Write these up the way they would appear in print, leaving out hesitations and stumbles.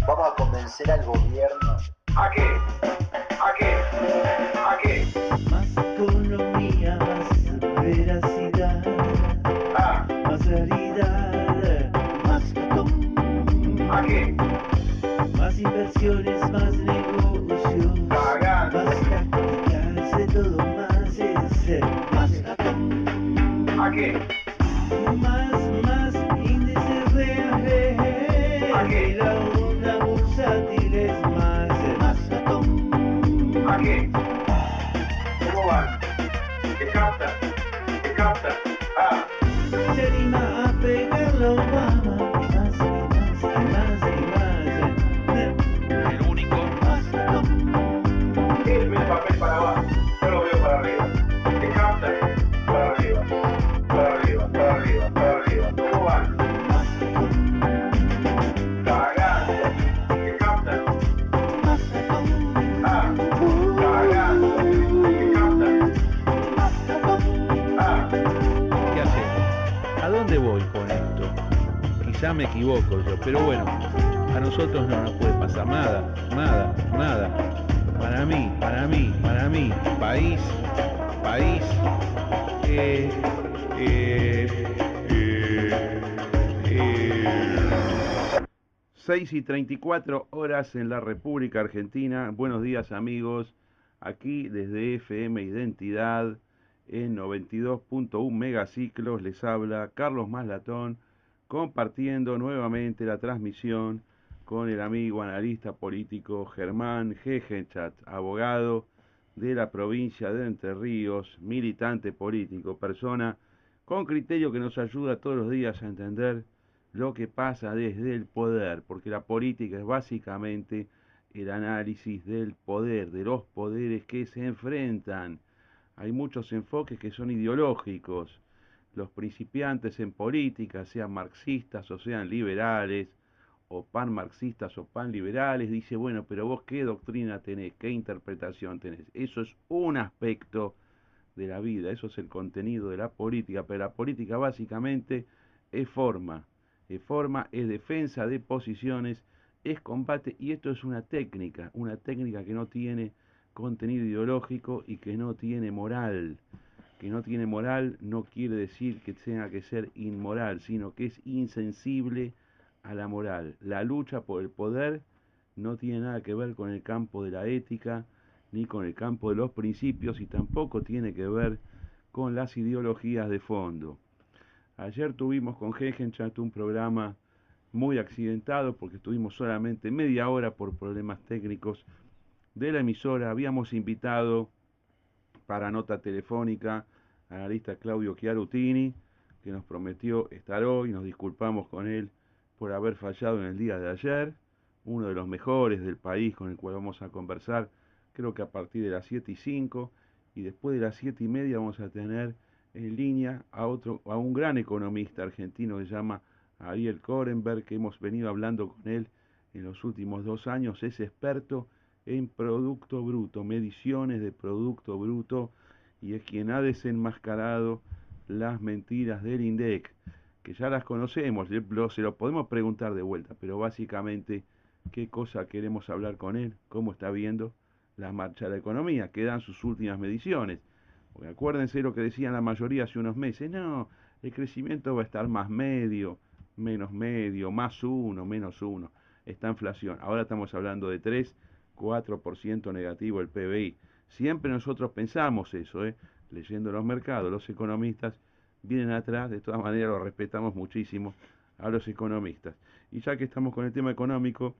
Vamos a convencer al gobierno. ¿A qué? ¿A qué? ¿A qué? Más economía, más veracidad, más realidad, más ¿A qué? más inversiones, más negocios, Cagando. más tácticas, de todo más es más ¿A qué? más índices reales, ¿A qué? y la onda bursátil es más ¿A qué? ¿Cómo van? ¿Qué captan? ¿Qué captan? se anima a pegarle a Obama, y más, y más, y más, y más. El único. Él ve el papel para abajo, yo lo veo para arriba. ¿Qué captan? Para arriba, para arriba, para arriba, para arriba. ¿Cómo van? Cagando. ¿Qué captan? Cagando. ¿Qué captan? ¿Qué hacemos? ¿A dónde voy con esto? Quizá me equivoco yo, pero bueno, a nosotros no nos puede pasar nada, nada, nada. Para mí, país, país, eh, eh. 6:34 en la República Argentina. Buenos días amigos, aquí desde FM Identidad en 92.1 megaciclos les habla Carlos Maslatón, compartiendo nuevamente la transmisión con el amigo analista político Germán Gegenchat, abogado de la provincia de Entre Ríos, militante político, persona con criterio que nos ayuda todos los días a entender lo que pasa desde el poder, porque la política es básicamente el análisis del poder, de los poderes que se enfrentan. Hay muchos enfoques que son ideológicos. Los principiantes en política, sean marxistas o sean liberales, o panmarxistas o panliberales, dice, bueno, pero vos qué doctrina tenés, qué interpretación tenés. Eso es un aspecto de la vida, eso es el contenido de la política, pero la política básicamente es forma, es defensa de posiciones, es combate, y esto es una técnica que no tiene contenido ideológico y que no tiene moral. Que no tiene moral no quiere decir que tenga que ser inmoral, sino que es insensible a la moral. La lucha por el poder no tiene nada que ver con el campo de la ética, ni con el campo de los principios, y tampoco tiene que ver con las ideologías de fondo. Ayer tuvimos con Gegenchat un programa muy accidentado porque estuvimos solamente media hora por problemas técnicos de la emisora. Habíamos invitado para nota telefónica al analista Claudio Chiarutini, que nos prometió estar hoy. Nos disculpamos con él por haber fallado en el día de ayer. Uno de los mejores del país con el cual vamos a conversar, creo que a partir de las 7:05, y después de las 7:30 vamos a tener en línea a un gran economista argentino que se llama Ariel Korenberg, que hemos venido hablando con él en los últimos 2 años. Es experto en Producto Bruto, mediciones de Producto Bruto, y es quien ha desenmascarado las mentiras del INDEC, que ya las conocemos, se lo podemos preguntar de vuelta, pero básicamente, ¿qué cosa queremos hablar con él? ¿Cómo está viendo la marcha de la economía? ¿Qué dan sus últimas mediciones? Porque acuérdense lo que decían la mayoría hace unos meses, no, el crecimiento va a estar más medio, más uno, menos uno, esta inflación. Ahora estamos hablando de 3, 4% negativo el PBI. Siempre nosotros pensamos eso, leyendo los mercados, los economistas vienen atrás, de todas maneras los respetamos muchísimo a los economistas. Y ya que estamos con el tema económico,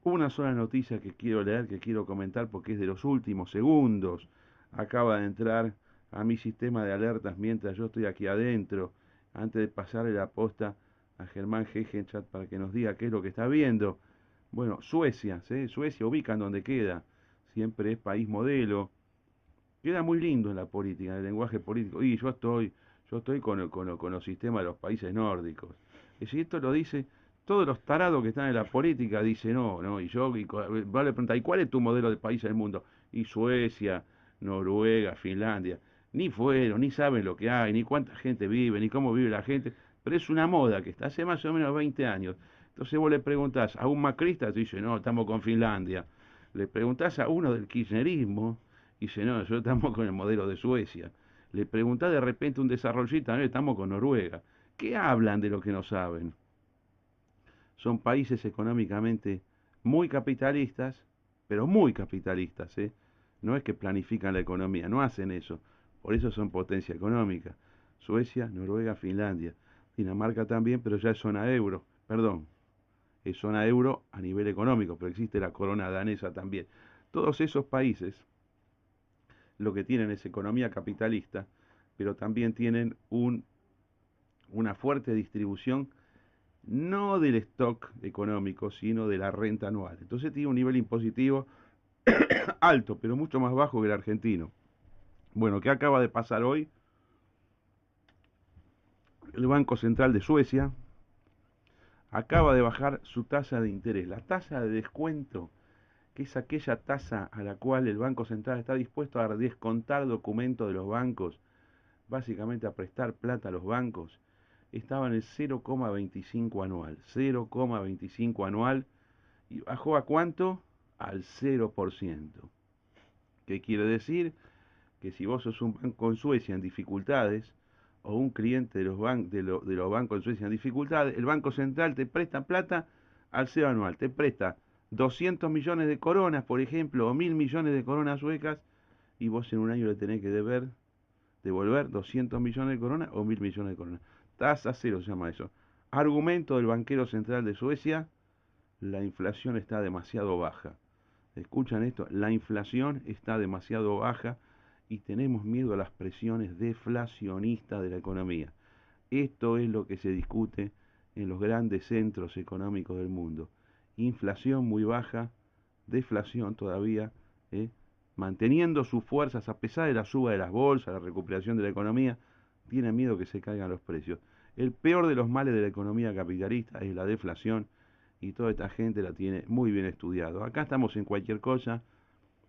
una sola noticia que quiero leer, que quiero comentar porque es de los últimos segundos. Acaba de entrar a mi sistema de alertas mientras yo estoy aquí adentro, antes de pasarle la posta a Germán Gegenchat para que nos diga qué es lo que está viendo. Bueno, Suecia, ¿sí? Suecia ubican donde queda, siempre es país modelo, queda muy lindo en la política, en el lenguaje político, y yo estoy con los sistemas de los países nórdicos. Y si esto lo dice, todos los tarados que están en la política dicen, no, no, vale preguntar, ¿y cuál es tu modelo de país del mundo? Y Suecia, Noruega, Finlandia, ni fueron, ni saben lo que hay, ni cuánta gente vive, ni cómo vive la gente, pero es una moda que está hace más o menos 20 años. Entonces vos le preguntás a un macrista, te dice, no, estamos con Finlandia. Le preguntás a uno del kirchnerismo, y dice, no, nosotros estamos con el modelo de Suecia. Le preguntás de repente a un desarrollista, no, estamos con Noruega. ¿Qué hablan de lo que no saben? Son países económicamente muy capitalistas, pero muy capitalistas, ¿eh? No es que planifican la economía, no hacen eso. Por eso son potencia económica. Suecia, Noruega, Finlandia. Dinamarca también, pero ya es zona euro. Perdón, es zona euro a nivel económico, pero existe la corona danesa también. Todos esos países lo que tienen es economía capitalista, pero también tienen una fuerte distribución no del stock económico, sino de la renta anual. Entonces tiene un nivel impositivo alto, pero mucho más bajo que el argentino. Bueno, ¿qué acaba de pasar hoy? El Banco Central de Suecia acaba de bajar su tasa de interés. La tasa de descuento, que es aquella tasa a la cual el Banco Central está dispuesto a descontar documentos de los bancos, básicamente a prestar plata a los bancos, estaba en el 0,25 anual. 0,25 anual. ¿Y bajó a cuánto? Al 0%. ¿Qué quiere decir? Que si vos sos un banco en Suecia en dificultades, o un cliente de los, de los bancos en Suecia en dificultades, el Banco Central te presta plata al cero anual. Te presta 200 millones de coronas, por ejemplo, o 1.000 millones de coronas suecas, y vos en un año le tenés que devolver 200 millones de coronas o 1.000 millones de coronas. Tasa cero se llama eso. Argumento del banquero central de Suecia: la inflación está demasiado baja. ¿Escuchan esto? La inflación está demasiado baja y tenemos miedo a las presiones deflacionistas de la economía. Esto es lo que se discute en los grandes centros económicos del mundo. Inflación muy baja, deflación todavía, manteniendo sus fuerzas a pesar de la suba de las bolsas, la recuperación de la economía, tienen miedo que se caigan los precios. El peor de los males de la economía capitalista es la deflación, y toda esta gente la tiene muy bien estudiado. Acá estamos en cualquier cosa,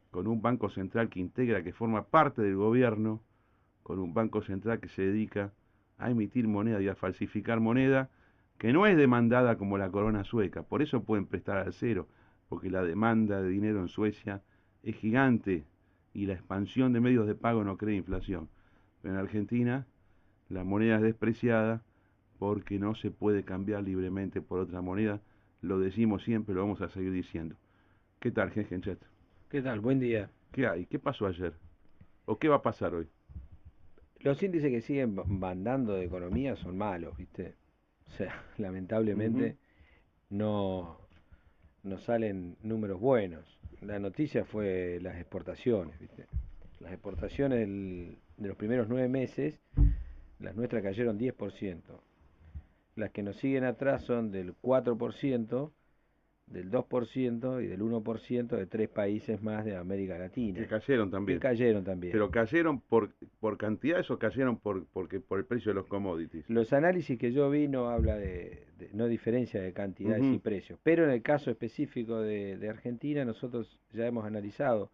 con un banco central que integra, que forma parte del gobierno, con un banco central que se dedica a emitir moneda y a falsificar moneda, que no es demandada como la corona sueca. Por eso pueden prestar al cero, porque la demanda de dinero en Suecia es gigante y la expansión de medios de pago no crea inflación. Pero en Argentina la moneda es despreciada porque no se puede cambiar libremente por otra moneda. Lo decimos siempre, lo vamos a seguir diciendo. ¿Qué tal, Genchet? ¿Qué tal? Buen día. ¿Qué hay? ¿Qué pasó ayer? ¿O qué va a pasar hoy? Los índices que siguen mandando de economía son malos, ¿viste? O sea, lamentablemente no salen números buenos. La noticia fue las exportaciones, ¿viste? Las exportaciones de los primeros 9 meses, las nuestras cayeron 10%. Las que nos siguen atrás son del 4%, del 2% y del 1% de 3 países más de América Latina. Que cayeron también. Que cayeron también. ¿Pero cayeron por cantidades o cayeron por el precio de los commodities? Los análisis que yo vi no habla no diferencia de cantidades y precios. Pero en el caso específico de Argentina, nosotros ya hemos analizado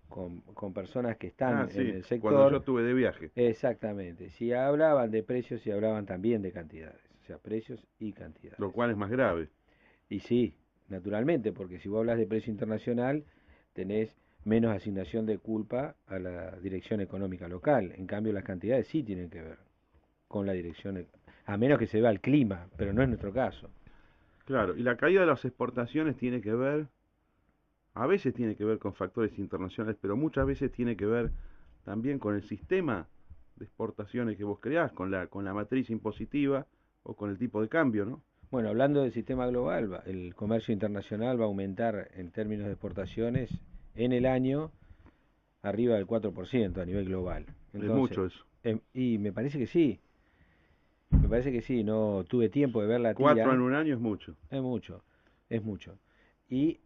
con personas que están en el sector. Cuando yo estuve de viaje. Exactamente. Si hablaban de precios y hablaban también de cantidades. O sea, precios y cantidades. Lo cual es más grave. Y sí, naturalmente, porque si vos hablas de precio internacional, tenés menos asignación de culpa a la dirección económica local. En cambio, las cantidades sí tienen que ver con la dirección, a menos que se vea el clima, pero no es nuestro caso. Claro, y la caída de las exportaciones tiene que ver, a veces tiene que ver con factores internacionales, pero muchas veces tiene que ver también con el sistema de exportaciones que vos creás, con la matriz impositiva o con el tipo de cambio, ¿no? Bueno, hablando del sistema global, el comercio internacional va a aumentar en términos de exportaciones en el año arriba del 4% a nivel global. Entonces, es mucho eso. Y me parece que sí. Me parece que sí, no tuve tiempo de ver la tira. 4 en un año es mucho. Es mucho, es mucho. Y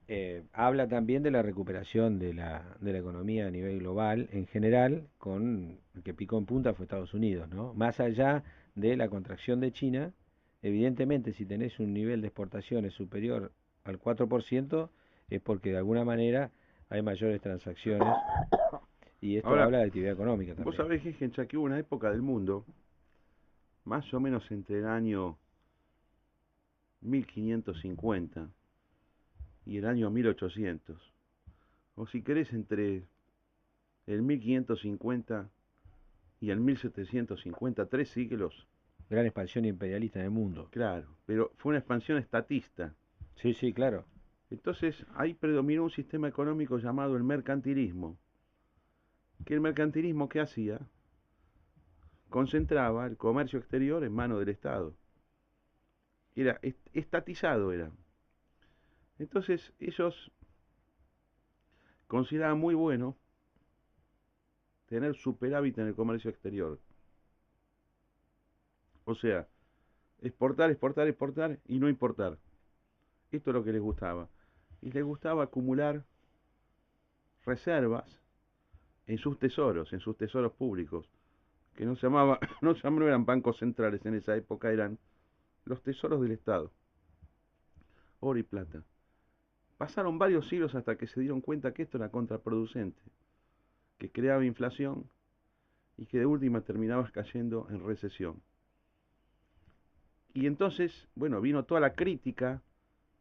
habla también de la recuperación de la economía a nivel global en general, con el que picó en punta fue Estados Unidos, ¿no? Más allá de la contracción de China, evidentemente si tenés un nivel de exportaciones superior al 4%, es porque de alguna manera hay mayores transacciones, y esto Ahora, habla de actividad económica también. Vos sabés, Gencha, que hubo una época del mundo, más o menos entre el año 1550 y el año 1800, o si querés entre el 1550 y el 1750, 3 siglos. Gran expansión imperialista en el mundo. Claro, pero fue una expansión estatista. Sí, sí, claro. Entonces ahí predominó un sistema económico llamado el mercantilismo, que el mercantilismo, ¿qué hacía? Concentraba el comercio exterior en manos del Estado. Era estatizado, era. Entonces ellos consideraban muy bueno tener superávit en el comercio exterior. O sea, exportar, exportar, exportar y no importar. Esto es lo que les gustaba. Y les gustaba acumular reservas en sus tesoros públicos, que no se llamaba, no eran bancos centrales en esa época, eran los tesoros del Estado, oro y plata. Pasaron varios siglos hasta que se dieron cuenta que esto era contraproducente, que creaba inflación y que de última terminabas cayendo en recesión. Y entonces, bueno, vino toda la crítica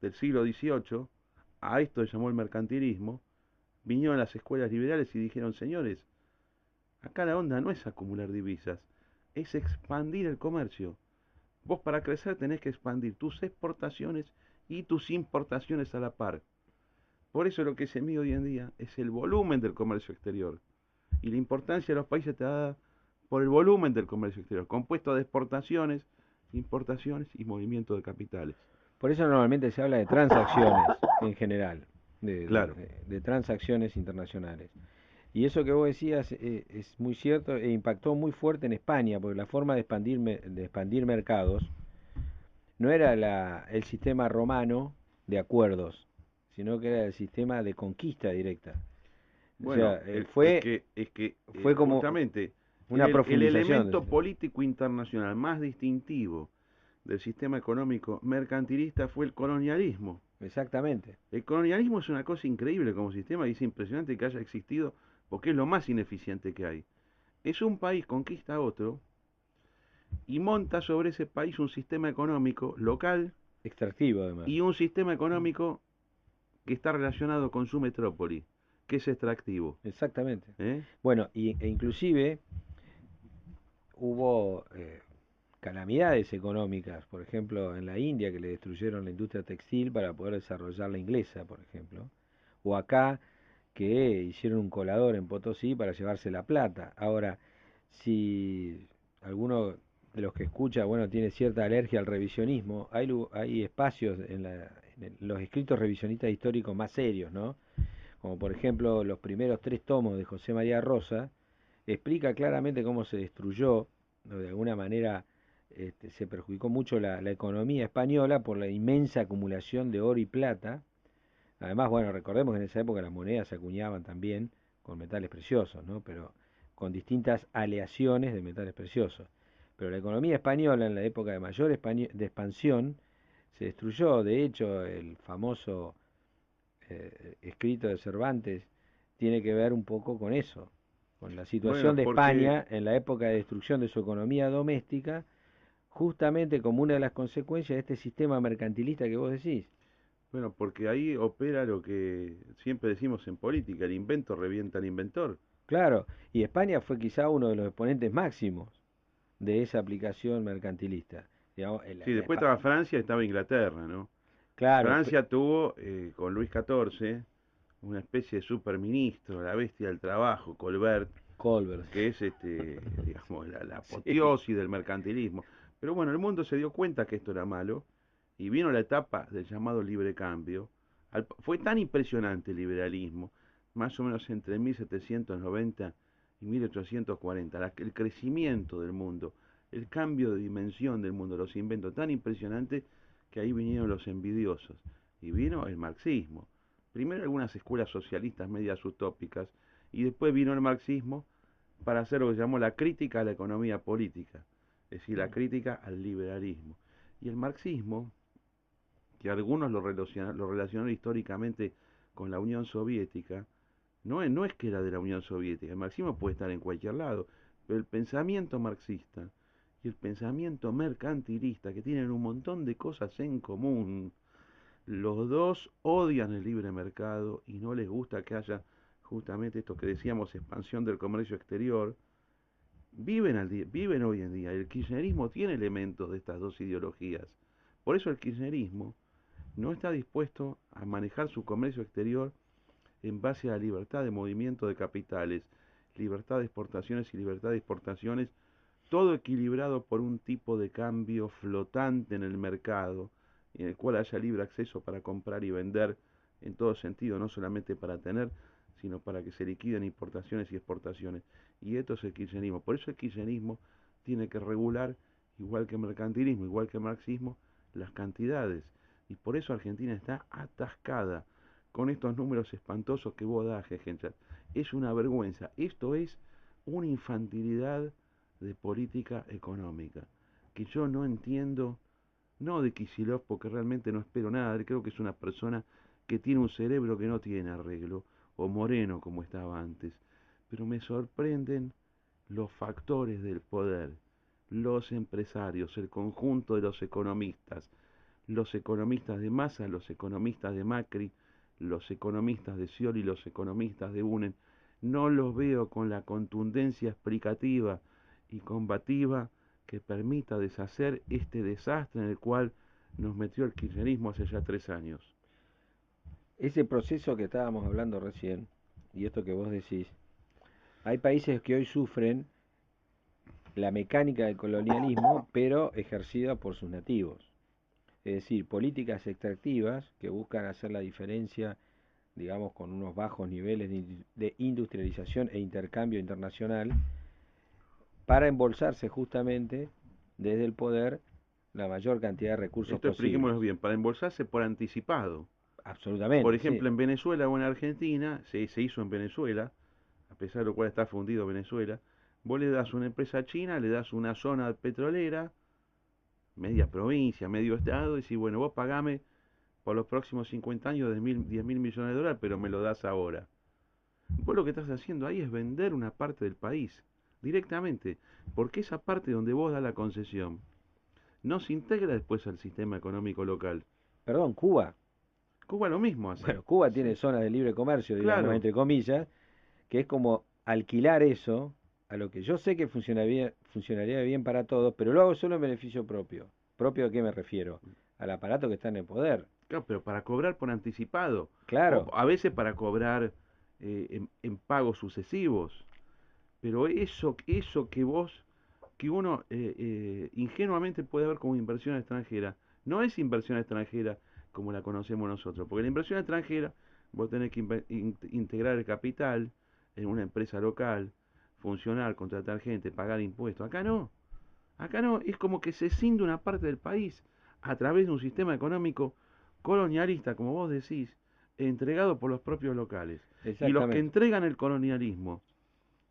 del siglo XVIII, a esto se llamó el mercantilismo, vinieron las escuelas liberales y dijeron, señores, acá la onda no es acumular divisas, es expandir el comercio. Vos para crecer tenés que expandir tus exportaciones y tus importaciones a la par. Por eso lo que se mide hoy en día es el volumen del comercio exterior. Y la importancia de los países está dada por el volumen del comercio exterior, compuesto de exportaciones, importaciones y movimiento de capitales. Por eso normalmente se habla de transacciones en general, Claro. de transacciones internacionales. Y eso que vos decías es muy cierto e impactó muy fuerte en España, porque la forma de expandir mercados no era el sistema romano de acuerdos, sino que era el sistema de conquista directa. Bueno, O sea, fue como justamente una el profundización del elemento sistema. político internacional más distintivo del sistema económico mercantilista fue el colonialismo. Exactamente. El colonialismo es una cosa increíble como sistema y es impresionante que haya existido porque es lo más ineficiente que hay. Es un país conquista a otro y monta sobre ese país un sistema económico local Extractivo además. y un sistema económico que está relacionado con su metrópoli, que es extractivo. Exactamente. ¿Eh? Bueno, e inclusive hubo calamidades económicas, por ejemplo, en la India que le destruyeron la industria textil para poder desarrollar la inglesa, por ejemplo, o acá que hicieron un colador en Potosí para llevarse la plata. Ahora, si alguno de los que escucha, bueno, tiene cierta alergia al revisionismo, hay espacios en los escritos revisionistas históricos más serios, ¿no? Como por ejemplo los primeros 3 tomos de José María Rosa, explica claramente cómo se destruyó, o de alguna manera se perjudicó mucho la economía española por la inmensa acumulación de oro y plata. Además, bueno, recordemos que en esa época las monedas se acuñaban también con metales preciosos, ¿no? Pero con distintas aleaciones de metales preciosos. Pero la economía española en la época de mayor de expansión se destruyó. De hecho, el famoso escrito de Cervantes tiene que ver un poco con eso, con la situación Bueno, de porque España en la época de destrucción de su economía doméstica, justamente como una de las consecuencias de este sistema mercantilista que vos decís. Bueno, porque ahí opera lo que siempre decimos en política, el invento revienta al inventor. Claro, y España fue quizá uno de los exponentes máximos de esa aplicación mercantilista. Digamos, Sí, después estaba Francia y estaba Inglaterra, ¿no? claro, Francia tuvo con Luis XIV una especie de superministro, la bestia del trabajo, Colbert, Colbert. que es digamos, la Sí, apoteosis del mercantilismo. Pero bueno, el mundo se dio cuenta que esto era malo y vino la etapa del llamado libre cambio. Fue tan impresionante el liberalismo, más o menos entre 1790 y 1840, el crecimiento del mundo, el cambio de dimensión del mundo, los inventos tan impresionantes que ahí vinieron los envidiosos y vino el marxismo. Primero algunas escuelas socialistas medias utópicas y después vino el marxismo para hacer lo que se llamó la crítica a la economía política, es decir, la crítica al liberalismo. Y el marxismo, que algunos lo relacionaron históricamente con la Unión Soviética, no es que era de la Unión Soviética, el marxismo puede estar en cualquier lado, pero el pensamiento marxista y el pensamiento mercantilista, que tienen un montón de cosas en común. Los dos odian el libre mercado y no les gusta que haya justamente esto que decíamos, expansión del comercio exterior. Viven hoy en día. El kirchnerismo tiene elementos de estas dos ideologías. Por eso el kirchnerismo no está dispuesto a manejar su comercio exterior en base a la libertad de movimiento de capitales, libertad de exportaciones y libertad de exportaciones, todo equilibrado por un tipo de cambio flotante en el mercado, en el cual haya libre acceso para comprar y vender en todo sentido, no solamente para tener, sino para que se liquiden importaciones y exportaciones. Y esto es el kirchnerismo. Por eso el kirchnerismo tiene que regular, igual que el mercantilismo, igual que el marxismo, las cantidades. Y por eso Argentina está atascada con estos números espantosos que vos das, Hegenchat. Es una vergüenza. Esto es una infantilidad de política económica, que yo no entiendo, no de Kicillof, porque realmente no espero nada. Creo que es una persona que tiene un cerebro que no tiene arreglo, o moreno como estaba antes. Pero me sorprenden los factores del poder, los empresarios, el conjunto de los economistas de Massa, los economistas de Macri, los economistas de Scioli, los economistas de Bunen. No los veo con la contundencia explicativa y combativa que permita deshacer este desastre en el cual nos metió el kirchnerismo hace ya 3 años. Ese proceso que estábamos hablando recién, y esto que vos decís, hay países que hoy sufren la mecánica del colonialismo, pero ejercida por sus nativos. Es decir, políticas extractivas que buscan hacer la diferencia, digamos, con unos bajos niveles de industrialización e intercambio internacional, para embolsarse justamente desde el poder la mayor cantidad de recursos Esto expliquémoslo posibles. bien, para embolsarse por anticipado. Absolutamente, Por ejemplo, sí. en Venezuela o en Argentina, se hizo en Venezuela, a pesar de lo cual está fundido Venezuela, vos le das una empresa china, le das una zona petrolera, media provincia, medio estado, y decís, bueno, vos pagame por los próximos 50 años 10.000 millones de dólares, pero me lo das ahora. Vos lo que estás haciendo ahí es vender una parte del país, directamente, porque esa parte donde vos das la concesión no se integra después al sistema económico local. Perdón, Cuba. Cuba lo mismo hace. Bueno, Cuba Sí, tiene zonas de libre comercio, digamos, claro. entre comillas, que es como alquilar eso a lo que yo sé que funcionaría bien para todos, pero lo hago solo en beneficio propio. ¿Propio a qué me refiero? Al aparato que está en el poder. Claro, pero para cobrar por anticipado, Claro, o a veces para cobrar en pagos sucesivos. Pero eso que uno ingenuamente puede ver como inversión extranjera, no es inversión extranjera como la conocemos nosotros, porque la inversión extranjera, vos tenés que integrar el capital en una empresa local, funcionar, contratar gente, pagar impuestos. Acá no, es como que se cinde una parte del país a través de un sistema económico colonialista, como vos decís, entregado por los propios locales. Y los que exactamente. entregan el colonialismo,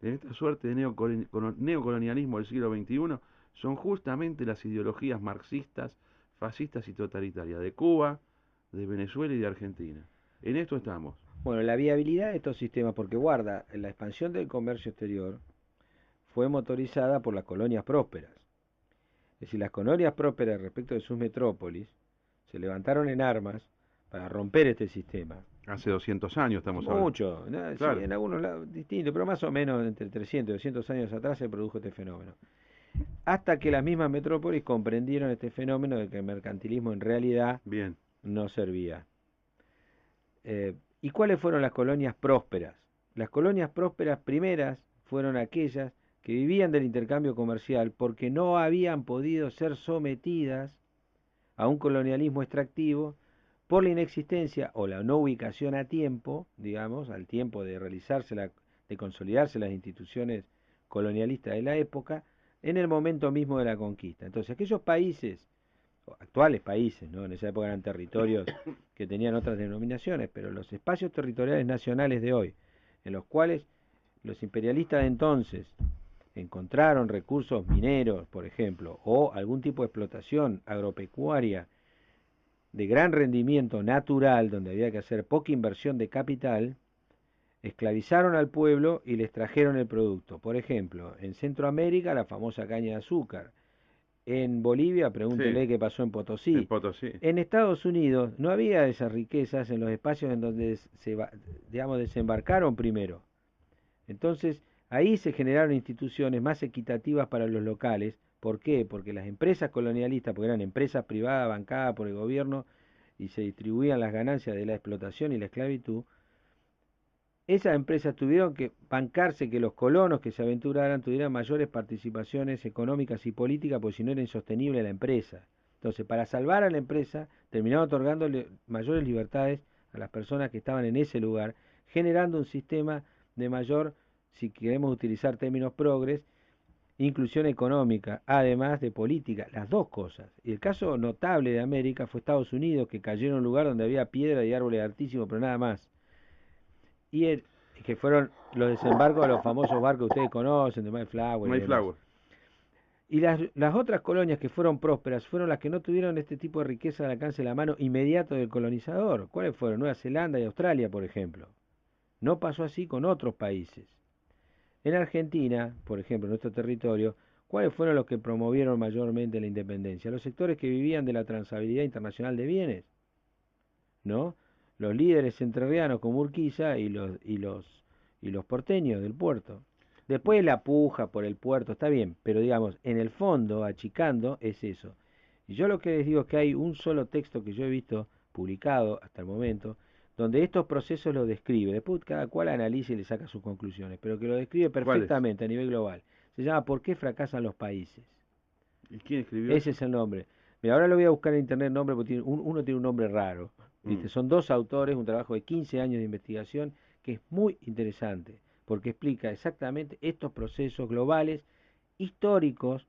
en esta suerte de neocolonialismo del siglo XXI, son justamente las ideologías marxistas, fascistas y totalitarias de Cuba, de Venezuela y de Argentina. En esto estamos. Bueno, la viabilidad de estos sistemas, porque guarda, la expansión del comercio exterior fue motorizada por las colonias prósperas. Es decir, las colonias prósperas respecto de sus metrópolis se levantaron en armas para romper este sistema. Hace 200 años estamos hablando. Mucho, ¿no? Sí, Claro. en algunos lados distinto, pero más o menos entre 300 y 200 años atrás se produjo este fenómeno. Hasta que las mismas metrópolis comprendieron este fenómeno de que el mercantilismo en realidad Bien. no servía. ¿Y cuáles fueron las colonias prósperas? Las colonias prósperas primeras fueron aquellas que vivían del intercambio comercial porque no habían podido ser sometidas a un colonialismo extractivo por la inexistencia o la no ubicación a tiempo, digamos, al tiempo de de consolidarse las instituciones colonialistas de la época, en el momento mismo de la conquista. Entonces, aquellos países, actuales países, ¿no? En esa época eran territorios que tenían otras denominaciones, pero los espacios territoriales nacionales de hoy, en los cuales los imperialistas de entonces encontraron recursos mineros, por ejemplo, o algún tipo de explotación agropecuaria de gran rendimiento natural, donde había que hacer poca inversión de capital, esclavizaron al pueblo y les trajeron el producto. Por ejemplo, en Centroamérica la famosa caña de azúcar, en Bolivia, pregúntele Sí. qué pasó en Potosí. En Potosí. En Estados Unidos no había esas riquezas en los espacios en donde digamos, desembarcaron primero. Entonces, ahí se generaron instituciones más equitativas para los locales. ¿Por qué? Porque las empresas colonialistas, porque eran empresas privadas bancadas por el gobierno y se distribuían las ganancias de la explotación y la esclavitud, esas empresas tuvieron que bancarse que los colonos que se aventuraran tuvieran mayores participaciones económicas y políticas, porque si no era insostenible la empresa. Entonces, para salvar a la empresa, terminaron otorgándole mayores libertades a las personas que estaban en ese lugar, generando un sistema de mayor, si queremos utilizar términos progres, inclusión económica, además de política, las dos cosas. Y el caso notable de América fue Estados Unidos, que cayó en un lugar donde había piedra y árboles altísimos, pero nada más. Y que fueron los desembarcos de los famosos barcos que ustedes conocen, de Mayflower. Mayflower. Y las otras colonias que fueron prósperas fueron las que no tuvieron este tipo de riqueza al alcance de la mano inmediato del colonizador. ¿Cuáles fueron? Nueva Zelanda y Australia, por ejemplo. No pasó así con otros países. En Argentina, por ejemplo, en nuestro territorio, ¿cuáles fueron los que promovieron mayormente la independencia? Los sectores que vivían de la transabilidad internacional de bienes, ¿no? Los líderes entrerrianos como Urquiza y los porteños del puerto. Después la puja por el puerto, está bien, pero digamos, en el fondo, achicando, es eso. Y yo lo que les digo es que hay un solo texto que yo he visto publicado hasta el momento, donde estos procesos lo describe. Después cada cual analiza y le saca sus conclusiones, pero que lo describe perfectamente a nivel global. Se llama ¿Por qué fracasan los países? ¿Y quién escribió Ese es el nombre. Mira, ahora lo voy a buscar en internet el nombre, porque uno tiene un nombre raro. ¿Viste? Son dos autores, un trabajo de 15 años de investigación que es muy interesante, porque explica exactamente estos procesos globales, históricos,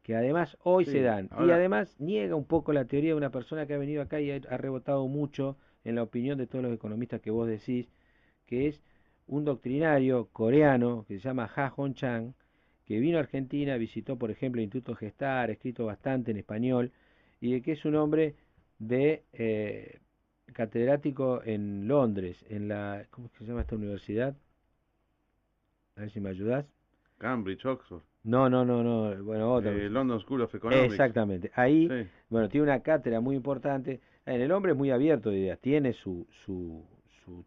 que además hoy se dan. Y además niega un poco la teoría de una persona que ha venido acá y ha rebotado mucho en la opinión de todos los economistas que vos decís, que es un doctrinario coreano que se llama Ha Hong Chang, que vino a Argentina, visitó por ejemplo el Instituto Gestar, escrito bastante en español, y de que es un hombre de catedrático en Londres, en la, ¿cómo se llama esta universidad? A ver si me ayudás. Cambridge, Oxford. No, bueno, otra. London School of Economics. Exactamente. Ahí, Sí. bueno, tiene una cátedra muy importante. El hombre es muy abierto de ideas. Tiene su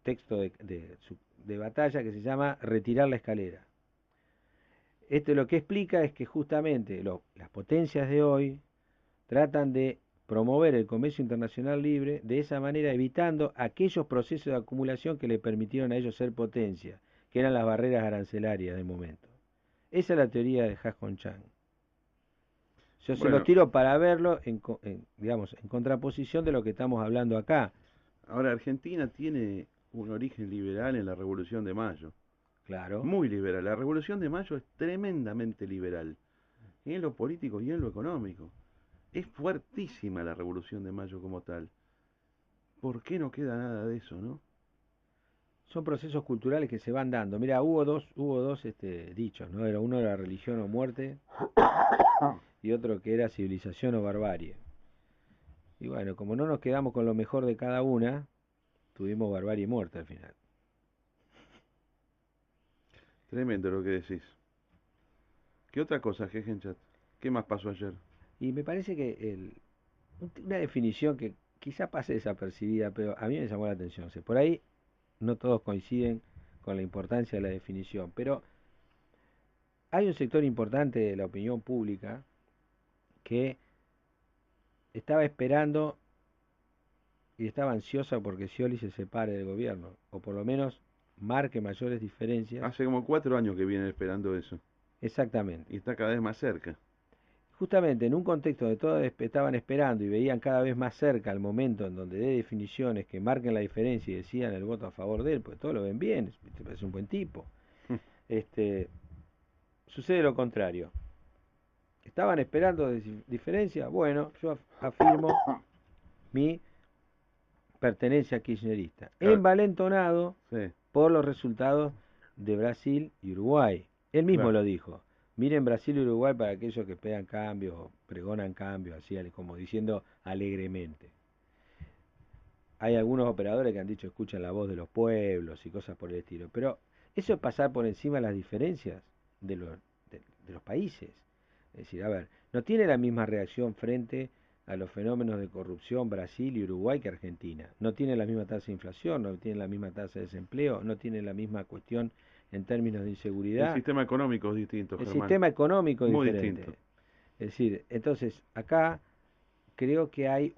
texto de batalla que se llama Retirar la escalera. Lo que explica es que justamente las potencias de hoy tratan de promover el comercio internacional libre, de esa manera evitando aquellos procesos de acumulación que le permitieron a ellos ser potencia, que eran las barreras arancelarias del momento. Esa es la teoría de Ha Hong Chang. Yo se lo tiro para verlo digamos, en contraposición de lo que estamos hablando acá. Ahora, Argentina tiene un origen liberal en la Revolución de Mayo. Claro. Muy liberal. La Revolución de Mayo es tremendamente liberal, en lo político y en lo económico. Es fuertísima la Revolución de Mayo como tal. ¿Por qué no queda nada de eso, no? Son procesos culturales que se van dando. Mira, hubo dos dichos, ¿no? Uno era religión o muerte y otro que era civilización o barbarie. Y bueno, como no nos quedamos con lo mejor de cada una, tuvimos barbarie y muerte al final. Tremendo lo que decís. ¿Qué otra cosa, Gegenchat? ¿Qué más pasó ayer? Y me parece que una definición que quizá pase desapercibida, pero a mí me llamó la atención. O sea, por ahí no todos coinciden con la importancia de la definición, pero hay un sector importante de la opinión pública que estaba esperando y estaba ansiosa porque Scioli se separe del gobierno, o por lo menos marque mayores diferencias. Hace como 4 años que vienen esperando eso. Exactamente. Y está cada vez más cerca. Justamente en un contexto donde todos estaban esperando y veían cada vez más cerca el momento en donde dé definiciones que marquen la diferencia y decían el voto a favor de él, pues todos lo ven bien, te parece un buen tipo. Sucede lo contrario. ¿Estaban esperando diferencia? Bueno, yo afirmo mi pertenencia kirchnerista, envalentonado por los resultados de Brasil y Uruguay. Él mismo lo dijo. Miren Brasil y Uruguay para aquellos que esperan cambios, o pregonan cambios, así como diciendo alegremente. Hay algunos operadores que han dicho escuchan la voz de los pueblos y cosas por el estilo, pero eso es pasar por encima de las diferencias de los países. Es decir, a ver, no tiene la misma reacción frente a los fenómenos de corrupción Brasil y Uruguay que Argentina. No tiene la misma tasa de inflación, no tiene la misma tasa de desempleo, no tiene la misma cuestión en términos de El inseguridad. sistema económico es distinto, El Germán. sistema económico es Muy diferente. distinto. Es decir, entonces acá creo que hay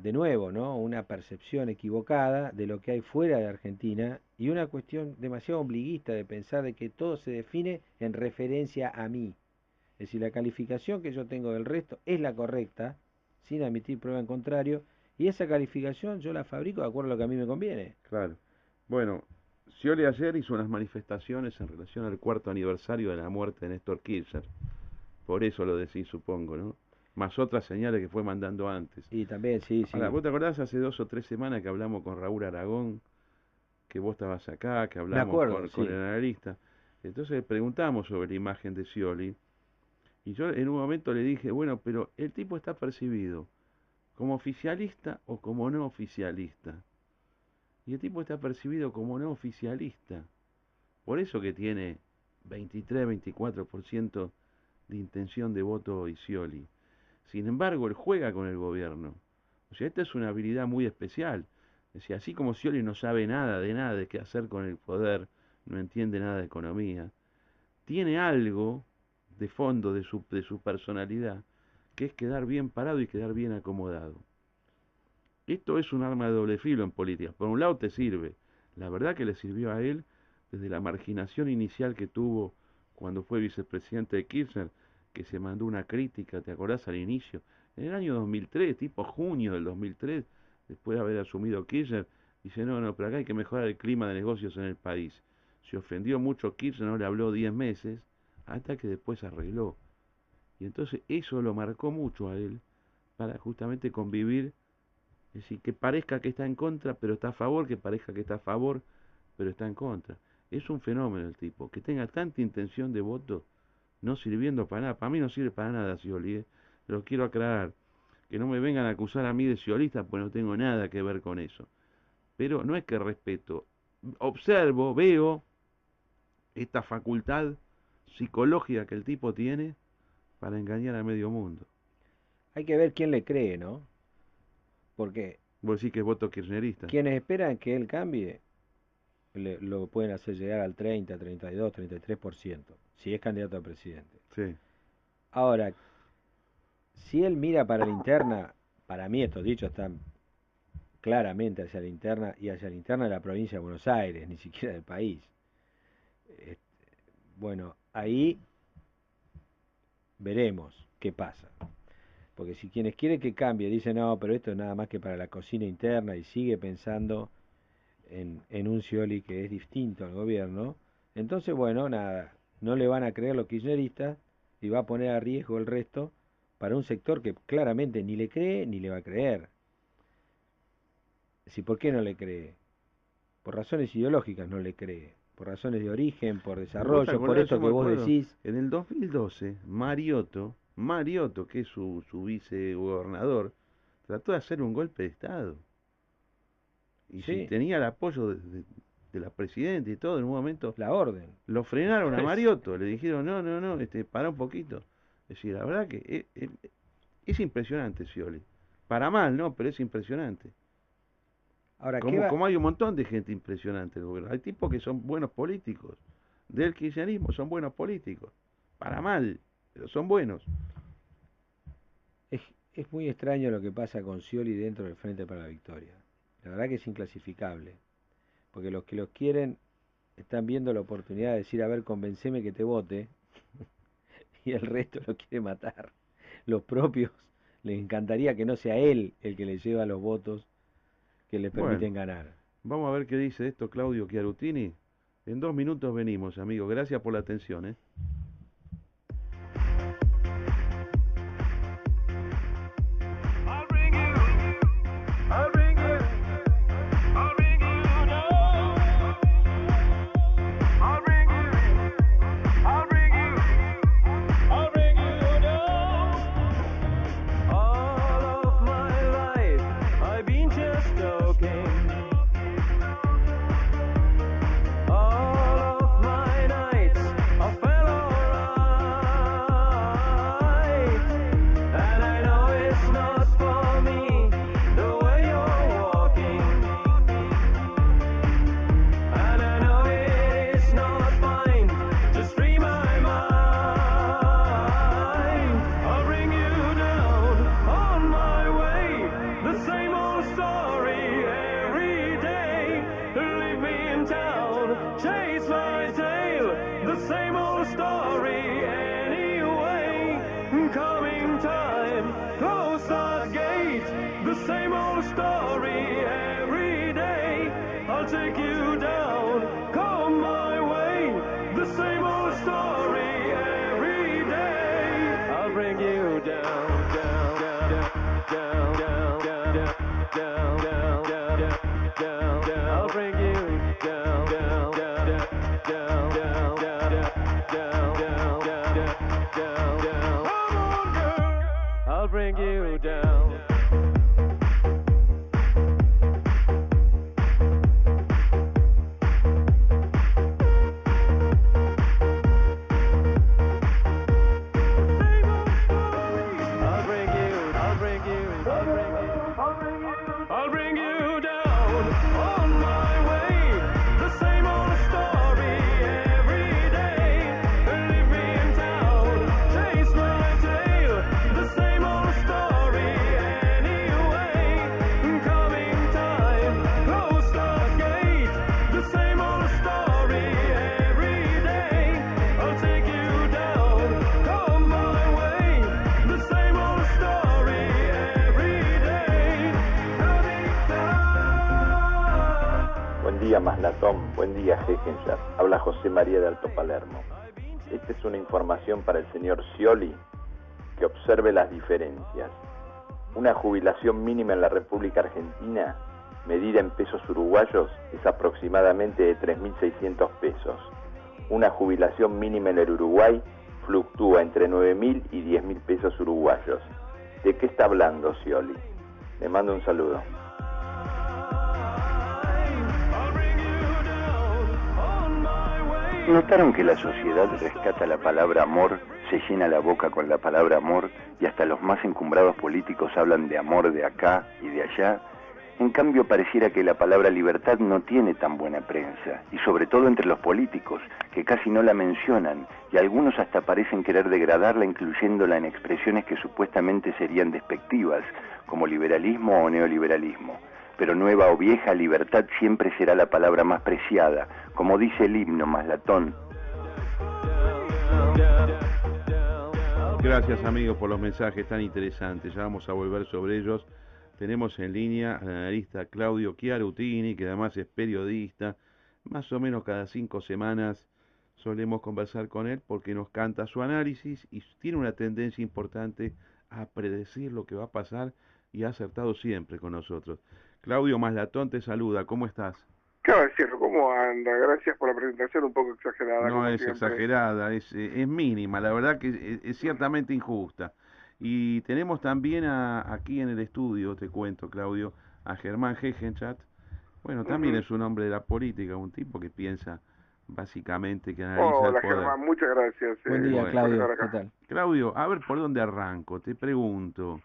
de nuevo, ¿no? Una percepción equivocada de lo que hay fuera de Argentina y una cuestión demasiado ombliguista de pensar de que todo se define en referencia a mí. Es decir, la calificación que yo tengo del resto es la correcta, sin admitir prueba en contrario, y esa calificación yo la fabrico de acuerdo a lo que a mí me conviene. Claro. Bueno, Scioli ayer hizo unas manifestaciones en relación al 4º aniversario de la muerte de Néstor Kirchner. Por eso lo decís, supongo, ¿no? Más otras señales que fue mandando antes. Y también, sí. Ahora, ¿vos te acordás hace 2 o 3 semanas que hablamos con Raúl Aragón? Que vos estabas acá, que hablamos acuerdo, con sí. el analista. Entonces le preguntamos sobre la imagen de Scioli. Y yo en un momento le dije, bueno, pero el tipo está percibido como oficialista o como no oficialista. Y el tipo está percibido como no oficialista. Por eso que tiene 23-24% de intención de voto Scioli. Sin embargo, él juega con el gobierno. O sea, esta es una habilidad muy especial. Es decir, así como Scioli no sabe nada de qué hacer con el poder, no entiende nada de economía, tiene algo de fondo de su personalidad, que es quedar bien parado y quedar bien acomodado. Esto es un arma de doble filo en política. Por un lado te sirve, la verdad que le sirvió a él desde la marginación inicial que tuvo cuando fue vicepresidente de Kirchner, que se mandó una crítica, ¿te acordás al inicio? En el año 2003, tipo junio del 2003, después de haber asumido Kirchner, dice, no, pero acá hay que mejorar el clima de negocios en el país. Se ofendió mucho Kirchner, no le habló 10 meses, hasta que después arregló. Y entonces eso lo marcó mucho a él, para justamente convivir, es decir, que parezca que está en contra, pero está a favor, que parezca que está a favor, pero está en contra. Es un fenómeno el tipo, que tenga tanta intención de voto, no sirviendo para nada. Para mí no sirve para nada Scioli, Lo quiero aclarar. Que no me vengan a acusar a mí de sciolista, pues no tengo nada que ver con eso. Pero no es que respeto. Observo, veo esta facultad psicológica que el tipo tiene para engañar a medio mundo. Hay que ver quién le cree, ¿no? Porque Vos decís que es voto kirchnerista. quienes esperan que él cambie, lo pueden hacer llegar al 30, 32, 33%, si es candidato a presidente. Sí. Ahora, si él mira para la interna, para mí estos dichos están claramente hacia la interna y hacia la interna de la provincia de Buenos Aires, ni siquiera del país. Bueno, ahí veremos qué pasa. Porque si quienes quieren que cambie dicen, no, pero esto es nada más que para la cocina interna y sigue pensando en un Scioli que es distinto al gobierno, entonces, bueno, nada, no le van a creer los kirchneristas y va a poner a riesgo el resto para un sector que claramente ni le cree ni le va a creer. ¿Por qué no le cree? Por razones ideológicas no le cree, por razones de origen, por desarrollo, por esto que vos decís. En el 2012, Mariotto, que es su vicegobernador, trató de hacer un golpe de Estado. Y Sí. si tenía el apoyo de la presidenta y todo, en un momento La orden. lo frenaron a Mariotto, le dijeron, no, pará un poquito. Es decir, la verdad que es impresionante Scioli. Para mal, ¿no? Pero es impresionante. Ahora, Como hay un montón de gente impresionante en el gobierno. Hay tipos que son buenos políticos. Del kirchnerismo son buenos políticos. Para mal, pero son buenos. Es muy extraño lo que pasa con Scioli dentro del Frente para la Victoria. La verdad que es inclasificable. Porque los que los quieren están viendo la oportunidad de decir, a ver, convenceme que te vote. Y el resto lo quiere matar. Los propios les encantaría que no sea él el que les lleva los votos que les permiten ganar. Vamos a ver qué dice esto Claudio Chiarutini. En 2 minutos venimos, amigo. Gracias por la atención, All of my nights, I fell on old story every day. Leave me in town, chase my tail. The same old story anyway. Coming time, close that gate. The same old story every day. I'll take you down, come my way. The same old story every day. I'll bring you down, down, down, down, down, down, down, down, down, down, down. I'll bring you down, down, down, down, down, down, down, down, down, down. Come on, girl. I'll bring you down. I'll bring you down on my way. The same old story every day. Leave me in town, chase my tail. The same old story anyway. Coming time, close the gate. The same old story every day. I'll take you down, come my way. The same old story every day. Buen día, Maslatón. Buen día, Hegenjar. Habla José María de Alto Palermo. Esta es una información para el señor Scioli, que observe las diferencias. Una jubilación mínima en la República Argentina, medida en pesos uruguayos, es aproximadamente de 3.600 pesos. Una jubilación mínima en el Uruguay fluctúa entre 9.000 y 10.000 pesos uruguayos. ¿De qué está hablando Scioli? Le mando un saludo. ¿Notaron que la sociedad rescata la palabra amor, se llena la boca con la palabra amor y hasta los más encumbrados políticos hablan de amor de acá y de allá? En cambio pareciera que la palabra libertad no tiene tan buena prensa, y sobre todo entre los políticos, que casi no la mencionan, y algunos hasta parecen querer degradarla incluyéndola en expresiones que supuestamente serían despectivas, como liberalismo o neoliberalismo. Pero nueva o vieja, libertad siempre será la palabra más preciada, como dice el himno Maslatón. Gracias amigos por los mensajes tan interesantes, ya vamos a volver sobre ellos. Tenemos en línea al analista Claudio Chiarutini, que además es periodista. Más o menos cada 5 semanas solemos conversar con él porque nos canta su análisis y tiene una tendencia importante a predecir lo que va a pasar y ha acertado siempre con nosotros. Claudio Maslatón te saluda, ¿cómo estás? ¿Qué va a decir? ¿Cómo anda? Gracias por la presentación, un poco exagerada. No es siempre. Exagerada, es mínima, la verdad que es ciertamente injusta. Y tenemos también aquí en el estudio, te cuento Claudio, a Germán Hegenchat. Bueno, también es un hombre de la política, un tipo que piensa básicamente que analiza Hola, el poder. Germán, muchas gracias. Buen día, Claudio, ¿qué tal? Claudio, a ver por dónde arranco, te pregunto.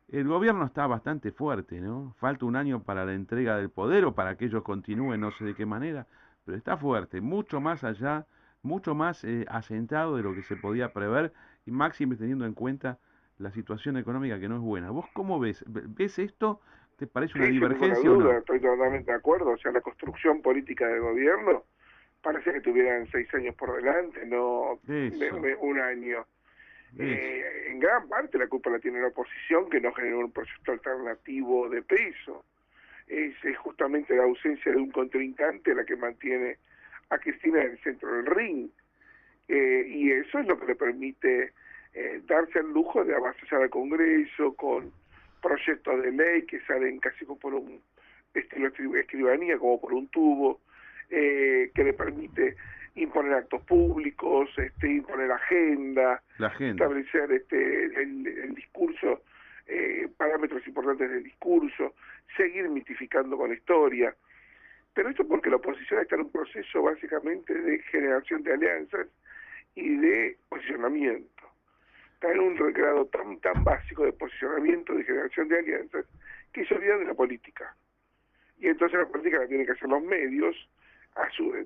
El gobierno está bastante fuerte, ¿no? Falta un año para la entrega del poder o para que ellos continúen, no sé de qué manera, pero está fuerte, mucho más allá, mucho más asentado de lo que se podía prever y máximo teniendo en cuenta la situación económica que no es buena. ¿Vos cómo ves? ¿Ves esto? ¿Te parece una divergencia duda, o no? Estoy totalmente de acuerdo. O sea, la construcción política del gobierno parece que tuvieran 6 años por delante, no un año. En gran parte la culpa la tiene la oposición, que no generó un proyecto alternativo de peso. Es justamente la ausencia de un contrincante la que mantiene a Cristina en el centro del ring. Y eso es lo que le permite darse el lujo de avasallar al Congreso con proyectos de ley que salen casi como por un estilo escribanía, como por un tubo, que le permite imponer actos públicos, imponer agenda, establecer el discurso, parámetros importantes del discurso, seguir mitificando con la historia. Pero esto porque la oposición está en un proceso básicamente de generación de alianzas y de posicionamiento. Está en un grado tan básico de posicionamiento, de generación de alianzas, que se olvida de la política. Y entonces la política la tienen que hacer los medios,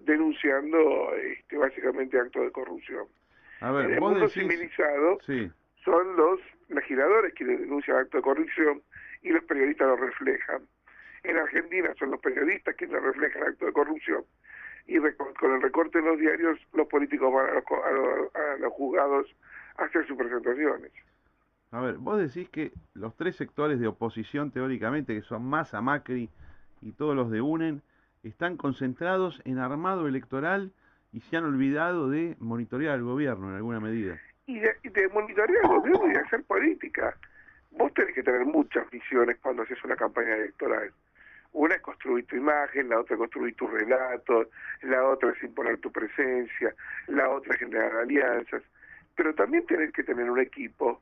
denunciando básicamente actos de corrupción. A ver, en el mundo civilizado son los legisladores quienes denuncian actos de corrupción y los periodistas lo reflejan. En Argentina son los periodistas quienes reflejan actos de corrupción, y con el recorte en los diarios, los políticos van a los juzgados a hacer sus presentaciones. A ver, vos decís que los tres sectores de oposición, teóricamente, que son Massa, Macri y todos los de UNEN, están concentrados en armado electoral y se han olvidado de monitorear al gobierno en alguna medida. Y de monitorear al gobierno y de hacer política. Vos tenés que tener muchas visiones cuando haces una campaña electoral. Una es construir tu imagen, la otra es construir tu relato, la otra es imponer tu presencia, la otra es generar alianzas. Pero también tenés que tener un equipo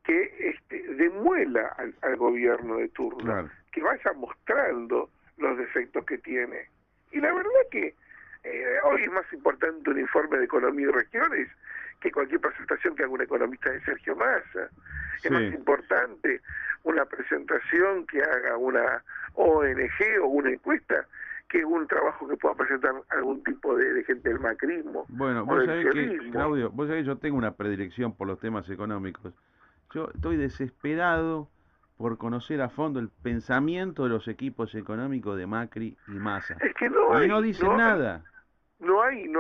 que demuela al gobierno de turno, claro, que vaya mostrando los defectos que tiene. Y la verdad que hoy es más importante un informe de economía y regiones que cualquier presentación que haga un economista de Sergio Massa. Sí. Es más importante una presentación que haga una ONG o una encuesta que un trabajo que pueda presentar algún tipo de gente del macrismo. Bueno, vos sabés que, Claudio, vos sabés que yo tengo una predilección por los temas económicos. Yo estoy desesperado por conocer a fondo el pensamiento de los equipos económicos de Macri y Massa. Es que no hay, y no dicen nada. No hay.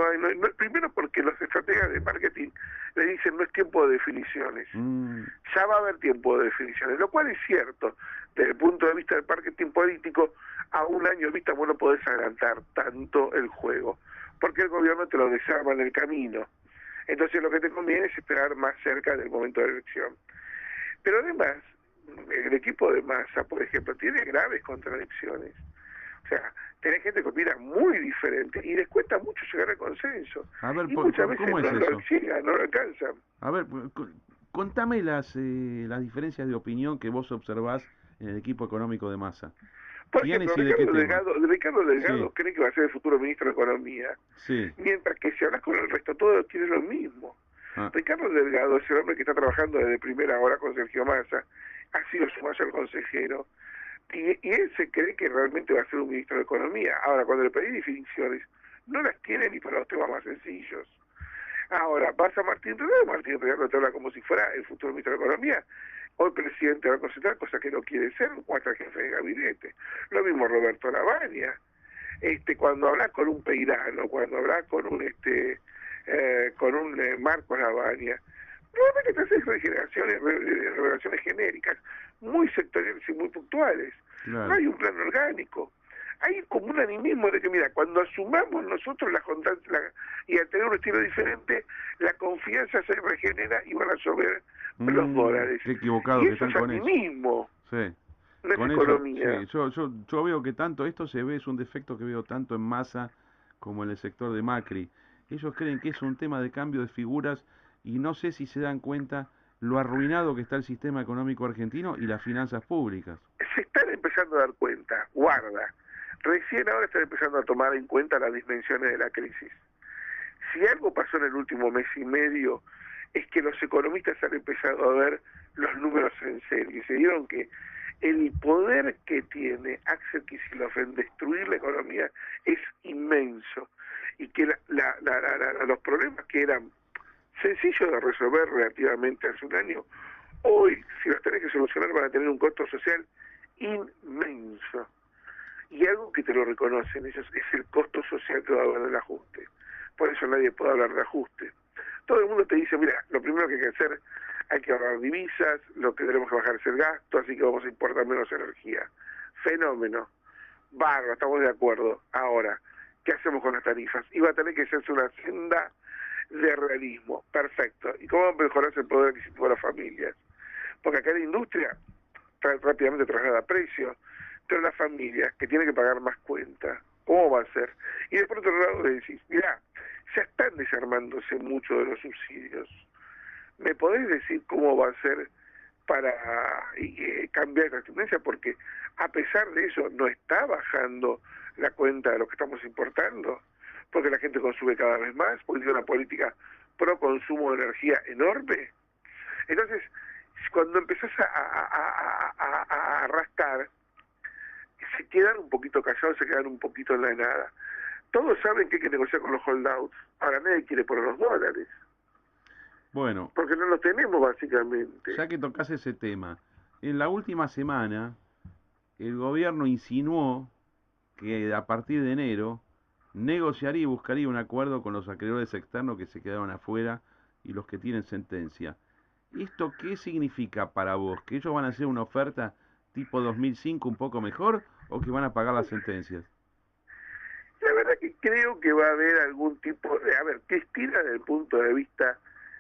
Primero porque los estrategas de marketing le dicen no es tiempo de definiciones. Ya va a haber tiempo de definiciones, lo cual es cierto. Desde el punto de vista del marketing político, a un año vista vos no podés adelantar tanto el juego, porque el gobierno te lo desarma en el camino. Entonces lo que te conviene es esperar más cerca del momento de la elección. Pero además, el equipo de Massa, por ejemplo, tiene graves contradicciones. O sea, tenés gente que opina muy diferente y les cuesta mucho llegar al consenso. A ver, y muchas veces ¿cómo es no eso? lo llegan, no lo alcanzan. A ver, contame las diferencias de opinión que vos observás en el equipo económico de Massa. Por ejemplo, Ricardo Delgado sí, cree que va a ser el futuro ministro de Economía. Sí. Mientras que si hablas con el resto, todos quieren lo mismo. Ricardo Delgado es el hombre que está trabajando desde primera hora con Sergio Massa, ha sido su mayor consejero, y él se cree que realmente va a ser un ministro de Economía. Ahora, cuando le pedí definiciones, no las tiene ni para los temas más sencillos. Ahora, vas a Martín Redondo te habla como si fuera el futuro ministro de Economía. Hoy presidente de la Concentrada, cosa que no quiere ser, o hasta jefe de gabinete. Lo mismo Roberto Lavagna. Cuando hablas con un Peirano, cuando hablas con un Marcos Lavagna, realmente te haces revelaciones genéricas, muy sectoriales y muy puntuales. Claro. No hay un plan orgánico. Hay como un animismo de que, mira, cuando asumamos nosotros y al tener un estilo diferente, la confianza se regenera y van a llover los dólares. Qué equivocado y que eso están es con animismo. Eso. Sí. No es con economía. Eso, sí, yo veo que tanto esto se ve, es un defecto que veo tanto en Massa como en el sector de Macri. Ellos creen que es un tema de cambio de figuras y no sé si se dan cuenta lo arruinado que está el sistema económico argentino y las finanzas públicas. Se están empezando a dar cuenta, guarda. Recién ahora están empezando a tomar en cuenta las dimensiones de la crisis. Si algo pasó en el último mes y medio, es que los economistas han empezado a ver los números en serio y se dieron que el poder que tiene Axel Kicillof en destruir la economía es inmenso y que los problemas que eran sencillos de resolver relativamente hace un año, hoy, si los tenés que solucionar, van a tener un costo social inmenso. Y algo que te lo reconocen ellos es el costo social que va a haber del ajuste. Por eso nadie puede hablar de ajuste. Todo el mundo te dice, mira, lo primero que hay que hacer, hay que ahorrar divisas, lo que tenemos que bajar es el gasto, así que vamos a importar menos energía. Fenómeno. Bárbaro, estamos de acuerdo. Ahora, ¿qué hacemos con las tarifas? Y va a tener que hacerse una senda de realismo. Perfecto. ¿Y cómo mejorarse el poder adquisitivo de las familias? Porque acá la industria rápidamente traslada precios, pero las familias que tienen que pagar más cuentas, ¿cómo va a ser? Y después por otro lado le decís, mirá, ya están desarmándose mucho de los subsidios. ¿Me podés decir cómo va a ser para cambiar esta tendencia? Porque a pesar de eso no está bajando la cuenta de lo que estamos importando, porque la gente consume cada vez más, porque tiene una política pro consumo de energía enorme. Entonces, cuando empezás a rascar, se quedan un poquito callados, se quedan un poquito en la nada. Todos saben que hay que negociar con los holdouts, ahora nadie quiere poner los dólares. Bueno. Porque no los tenemos, básicamente. Ya que tocas ese tema, En la última semana, el gobierno insinuó que a partir de enero negociaría y buscaría un acuerdo con los acreedores externos que se quedaron afuera y los que tienen sentencia. ¿Esto qué significa para vos? ¿Que ellos van a hacer una oferta tipo 2005 un poco mejor o que van a pagar las sentencias? La verdad que creo que va a haber algún tipo de... A ver, que estira desde el punto de vista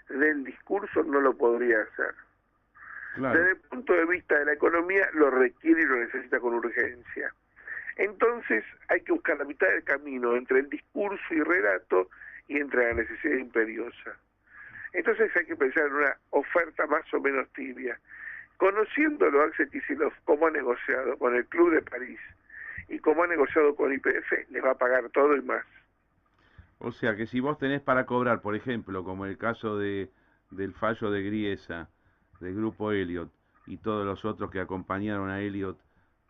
del discurso no lo podría hacer. Claro. Desde el punto de vista de la economía lo requiere y lo necesita con urgencia. Entonces hay que buscar la mitad del camino entre el discurso y relato y entre la necesidad imperiosa. Entonces hay que pensar en una oferta más o menos tibia. Conociéndolo Axel Kicillof, cómo ha negociado con el Club de París y cómo ha negociado con YPF, les va a pagar todo y más. O sea que si vos tenés para cobrar, por ejemplo, como el caso del fallo de Griesa, del grupo Elliot y todos los otros que acompañaron a Elliot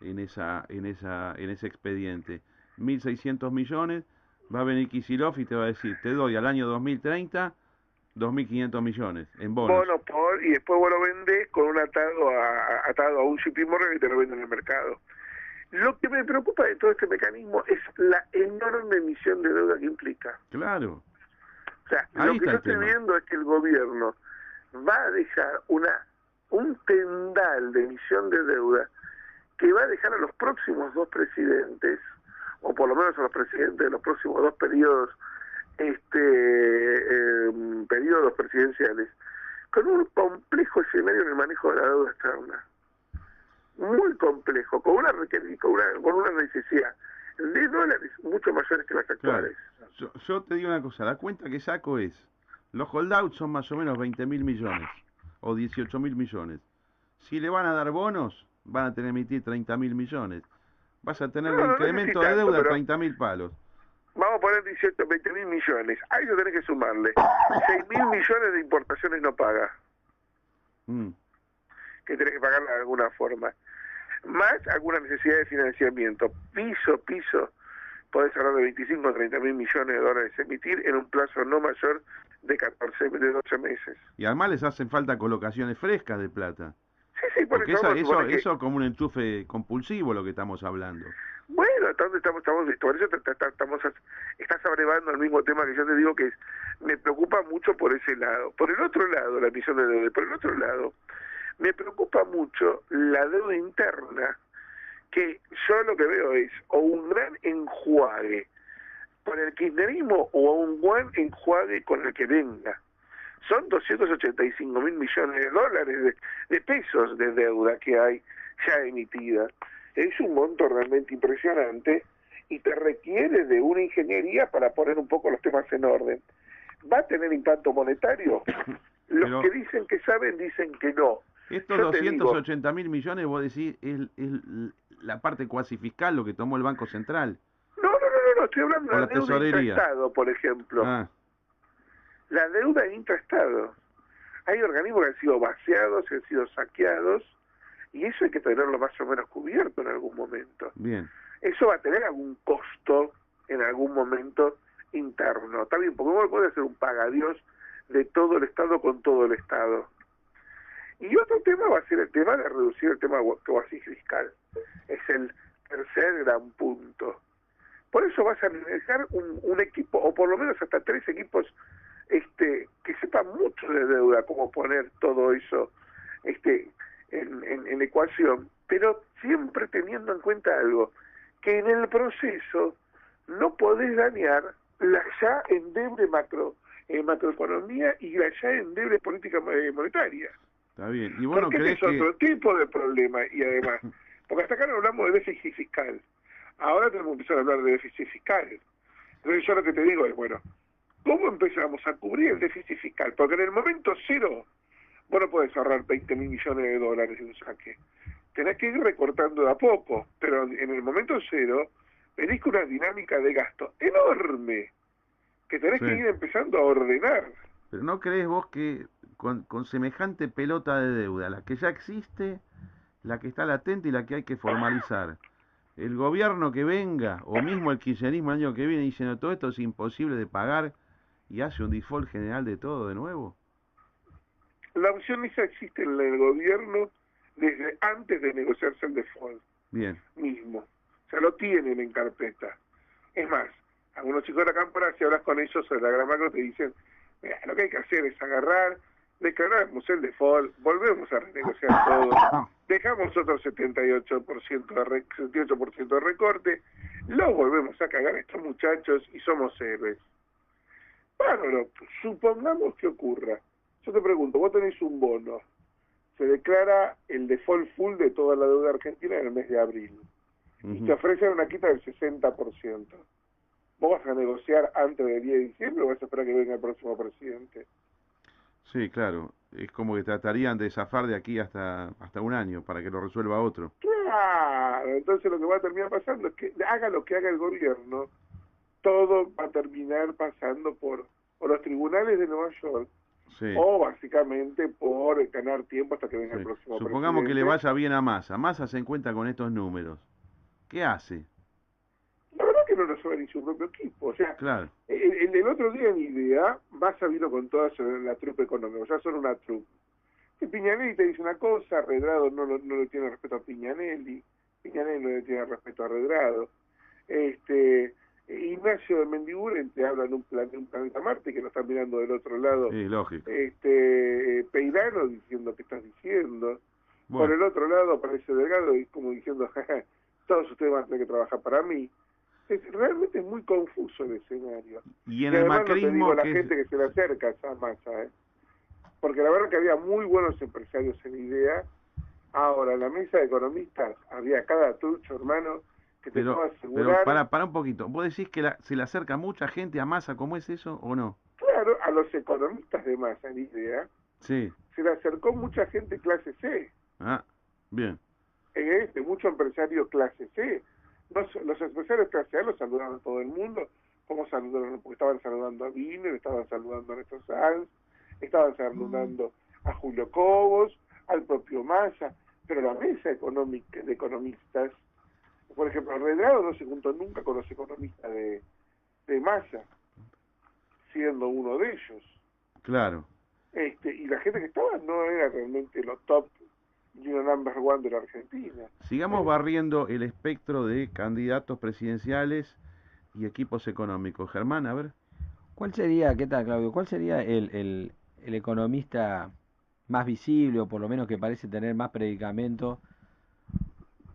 en ese expediente, 1.600 millones, va a venir Kicillof y te va a decir, te doy al año 2030 2.500 millones en bonos. Y después vos lo vendés con un atado a un JP Morgan y te lo venden en el mercado. Lo que me preocupa de todo este mecanismo es la enorme emisión de deuda que implica. Claro. O sea, lo que yo estoy viendo es que el gobierno va a dejar un tendal de emisión de deuda que va a dejar a los próximos dos presidentes, o por lo menos a los presidentes de los próximos dos periodos presidenciales, con un complejo escenario en el manejo de la deuda externa. Muy complejo, con una necesidad de dólares mucho mayores que las actuales. Claro. Yo te digo una cosa, la cuenta que saco es, los holdouts son más o menos 20.000 millones, o 18.000 millones. Si le van a dar bonos, van a tener que emitir 30.000 millones. Vas a tener un incremento de deuda de 30.000 palos. Vamos a poner 20.000 millones. A eso tenés que sumarle 6.000 millones de importaciones no pagas. Que tenés que pagar de alguna forma. Más alguna necesidad de financiamiento. Piso, podés hablar de 25 o 30.000 millones de dólares emitir en un plazo no mayor de 12 meses. Y además les hacen falta colocaciones frescas de plata. Sí, porque eso es como un enchufe compulsivo lo que estamos hablando. Bueno, entonces por eso estás abrevando el mismo tema que yo te digo, que me preocupa mucho por ese lado. Por el otro lado, la emisión de deuda. Por el otro lado, me preocupa mucho la deuda interna, que yo lo que veo es o un gran enjuague con el kirchnerismo o un buen enjuague con el que venga. Son 285.000 millones de dólares de pesos de deuda que hay ya emitida. Es un monto realmente impresionante y te requiere de una ingeniería para poner un poco los temas en orden. ¿Va a tener impacto monetario? Los que dicen que saben dicen que no. Estos 280.000 millones, vos decís, es la parte cuasi fiscal, lo que tomó el Banco Central. No, estoy hablando de la deuda tesorería. Intraestado, por ejemplo. La deuda intraestado. Hay organismos que han sido vaciados, que han sido saqueados, y eso hay que tenerlo más o menos cubierto en algún momento. Bien. Eso va a tener algún costo en algún momento interno. Está bien, porque uno puede hacer un pagadiós de todo el Estado con todo el Estado. Y otro tema va a ser el tema de reducir el tema cuasi fiscal. Es el tercer gran punto. Por eso vas a manejar un equipo, o por lo menos hasta 3 equipos que sepan mucho de deuda, cómo poner todo eso en ecuación, pero siempre teniendo en cuenta algo, que en el proceso no podés dañar la ya endeble macroeconomía y la ya endeble política monetaria. Está bien. Y bueno, porque es otro tipo de problema, y además, porque hasta acá no hablamos de déficit fiscal, ahora tenemos que empezar a hablar de déficit fiscal. Entonces yo lo que te digo es, bueno, ¿cómo empezamos a cubrir el déficit fiscal? Porque en el momento cero vos no podés ahorrar 20.000 millones de dólares en un saque. Tenés que ir recortando de a poco, pero en el momento cero venís con una dinámica de gasto enorme que tenés que ir empezando a ordenar. Pero ¿no crees vos que con semejante pelota de deuda, la que ya existe, la que está latente y la que hay que formalizar, el gobierno que venga, o mismo el kirchnerismo el año que viene, diciendo todo esto es imposible de pagar y hace un default general de todo de nuevo? La opción esa existe en el gobierno desde antes de negociarse el default. Bien. Mismo. O sea, lo tienen en carpeta. Es más, algunos chicos de la cámpora, si hablas con ellos sobre la gran macro, te dicen, mira, lo que hay que hacer es agarrar, declaramos el default, volvemos a renegociar todo, dejamos otro 78% de recorte, los volvemos a cagar a estos muchachos y somos héroes. Bueno, supongamos que ocurra. Yo te pregunto, vos tenés un bono, se declara el default full de toda la deuda argentina en el mes de abril, y te ofrecen una quita del 60%. ¿Vos vas a negociar antes del 10 de diciembre o vas a esperar que venga el próximo presidente? Sí, claro. Es como que tratarían de zafar de aquí hasta un año para que lo resuelva otro. Claro, entonces lo que va a terminar pasando es que haga lo que haga el gobierno, todo va a terminar pasando por los tribunales de Nueva York, sí, o básicamente por ganar tiempo hasta que venga sí. el próximo Supongamos presidente. que le vaya bien a Massa. Massa se encuentra con estos números. ¿Qué hace? La verdad que no lo sabe ni su propio equipo. O sea, Claro. el otro día en IDEA Massa vino con toda la trupe económica, o sea, son una trupe. Que Piñanelli te dice una cosa, Redrado no le tiene respeto a Piñanelli no le tiene respeto a Redrado. Ignacio de Mendiguren te habla de un planeta Marte que lo está mirando del otro lado. Sí, lógico. Peirano diciendo que estás diciendo. Bueno. Por el otro lado aparece Delgado y como diciendo, jaja, todos ustedes van a tener que trabajar para mí. Realmente es muy confuso el escenario. Y en y el además no te macrismo digo la que gente que se le acerca a esa masa, porque la verdad que había muy buenos empresarios en IDEA. Ahora, en la mesa de economistas había cada trucho, hermano, que te puedo asegurar... Pero para un poquito, ¿vos decís que se le acerca mucha gente a Massa? ¿Cómo es eso o no? Claro, a los economistas de Massa en IDEA Sí. se le acercó mucha gente clase C. Ah, bien. Mucho empresario clase C. Los empresarios clase A los saludaban a todo el mundo, como saludaron, porque estaban saludando a Wiener, estaban saludando a Néstor Sanz, estaban saludando a Julio Cobos, al propio Massa, pero la mesa económica de economistas, por ejemplo, Redrado no se juntó nunca con los economistas de Massa, siendo uno de ellos. Claro. Y la gente que estaba no era realmente los top number one de la Argentina. Sigamos barriendo el espectro de candidatos presidenciales y equipos económicos. Germán, a ver. ¿Cuál sería, qué tal, Claudio? ¿Cuál sería el economista más visible, o por lo menos que parece tener más predicamento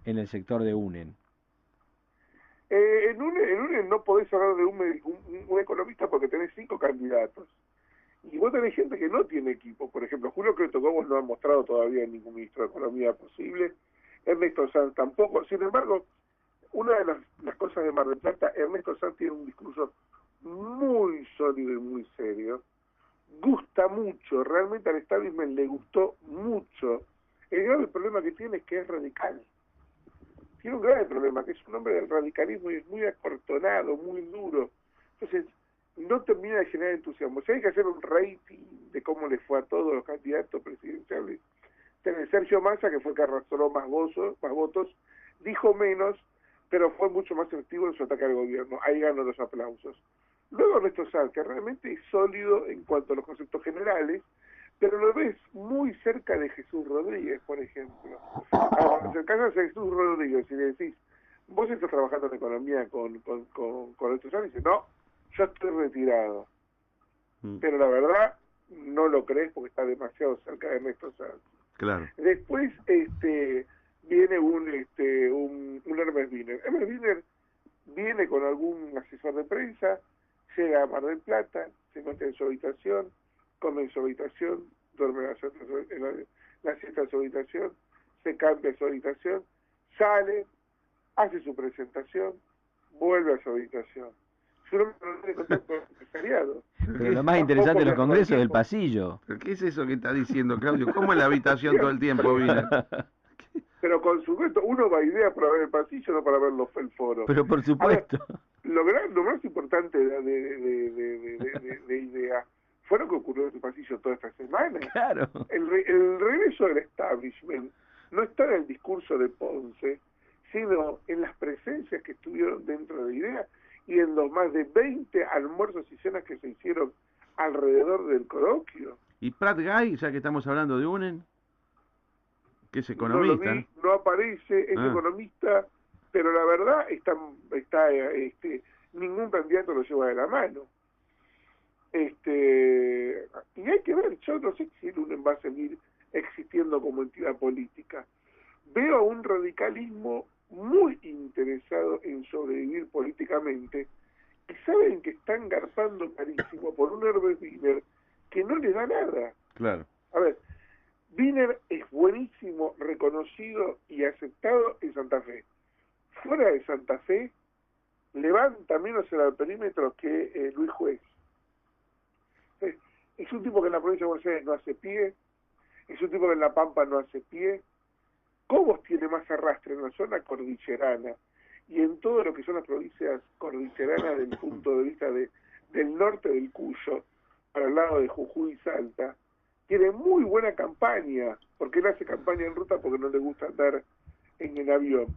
en el sector de UNEN? En UNEN no podés hablar de un economista porque tenés 5 candidatos. Y vos tenés gente que no tiene equipo. Por ejemplo, Julio Cretocobos no ha mostrado todavía ningún ministro de Economía posible. Ernesto Sanz tampoco. Sin embargo, una de las cosas de Mar del Plata, Ernesto Sanz tiene un discurso muy sólido y muy serio. Gusta mucho, realmente al establishment le gustó mucho. El grave problema que tiene es que es radical. Tiene un grave problema, que es un hombre del radicalismo y es muy acortonado, muy duro. Entonces, no termina de generar entusiasmo. Si hay que hacer un rating de cómo le fue a todos los candidatos presidenciales, tenés Sergio Massa, que fue el que arrastró más votos, dijo menos, pero fue mucho más efectivo en su ataque al gobierno. Ahí ganó los aplausos. Luego Ernesto Sanz, que realmente es sólido en cuanto a los conceptos generales, pero lo ves muy cerca de Jesús Rodríguez, por ejemplo. Ahora, cuando te acercas a Jesús Rodríguez y le decís, vos estás trabajando en economía con Ernesto Sanz, y dice, no, yo estoy retirado. Pero la verdad, no lo crees porque está demasiado cerca de Ernesto Sanz. Claro. Después viene un Hermes Wiener. Hermes Wiener viene con algún asesor de prensa, llega a Mar del Plata, se mete en su habitación, come en su habitación, duerme la siesta en su habitación, se cambia en su habitación, sale, hace su presentación, vuelve a su habitación. Su nombre no tiene contacto con el empresariado. Pero lo más interesante de los congresos es el pasillo. ¿Pero qué es eso que está diciendo, Claudio? ¿Cómo en la habitación todo el tiempo viene? Pero con supuesto, uno va a IDEA para ver el pasillo, no para ver el foro. Pero por supuesto. Ver, lo más importante de IDEA fue lo que ocurrió en el pasillo toda esta semana. Claro. El regreso del establishment no está en el discurso de Ponce, sino en las presencias que estuvieron dentro de IDEA y en los más de 20 almuerzos y cenas que se hicieron alrededor del coloquio. ¿Y Prat Gay, ya que estamos hablando de UNEN? Que es economista. No lo vi, no aparece, es economista, pero la verdad ningún candidato lo lleva de la mano. Y hay que ver, yo no sé si el UNEM va a seguir existiendo como entidad política. Veo a un radicalismo muy interesado en sobrevivir políticamente y saben que están garpando carísimo por un Herbert Wiener que no le da nada. Claro. A ver, Wiener es buenísimo, reconocido y aceptado en Santa Fe. Fuera de Santa Fe, levanta menos en el perímetro que Luis Juez. Es un tipo que en la provincia de Buenos Aires no hace pie, es un tipo que en La Pampa no hace pie. Cobos tiene más arrastre en la zona cordillerana y en todo lo que son las provincias cordilleranas desde el punto de vista del norte del Cuyo, para el lado de Jujuy y Salta. Tiene muy buena campaña, porque él hace campaña en ruta porque no le gusta andar en el avión.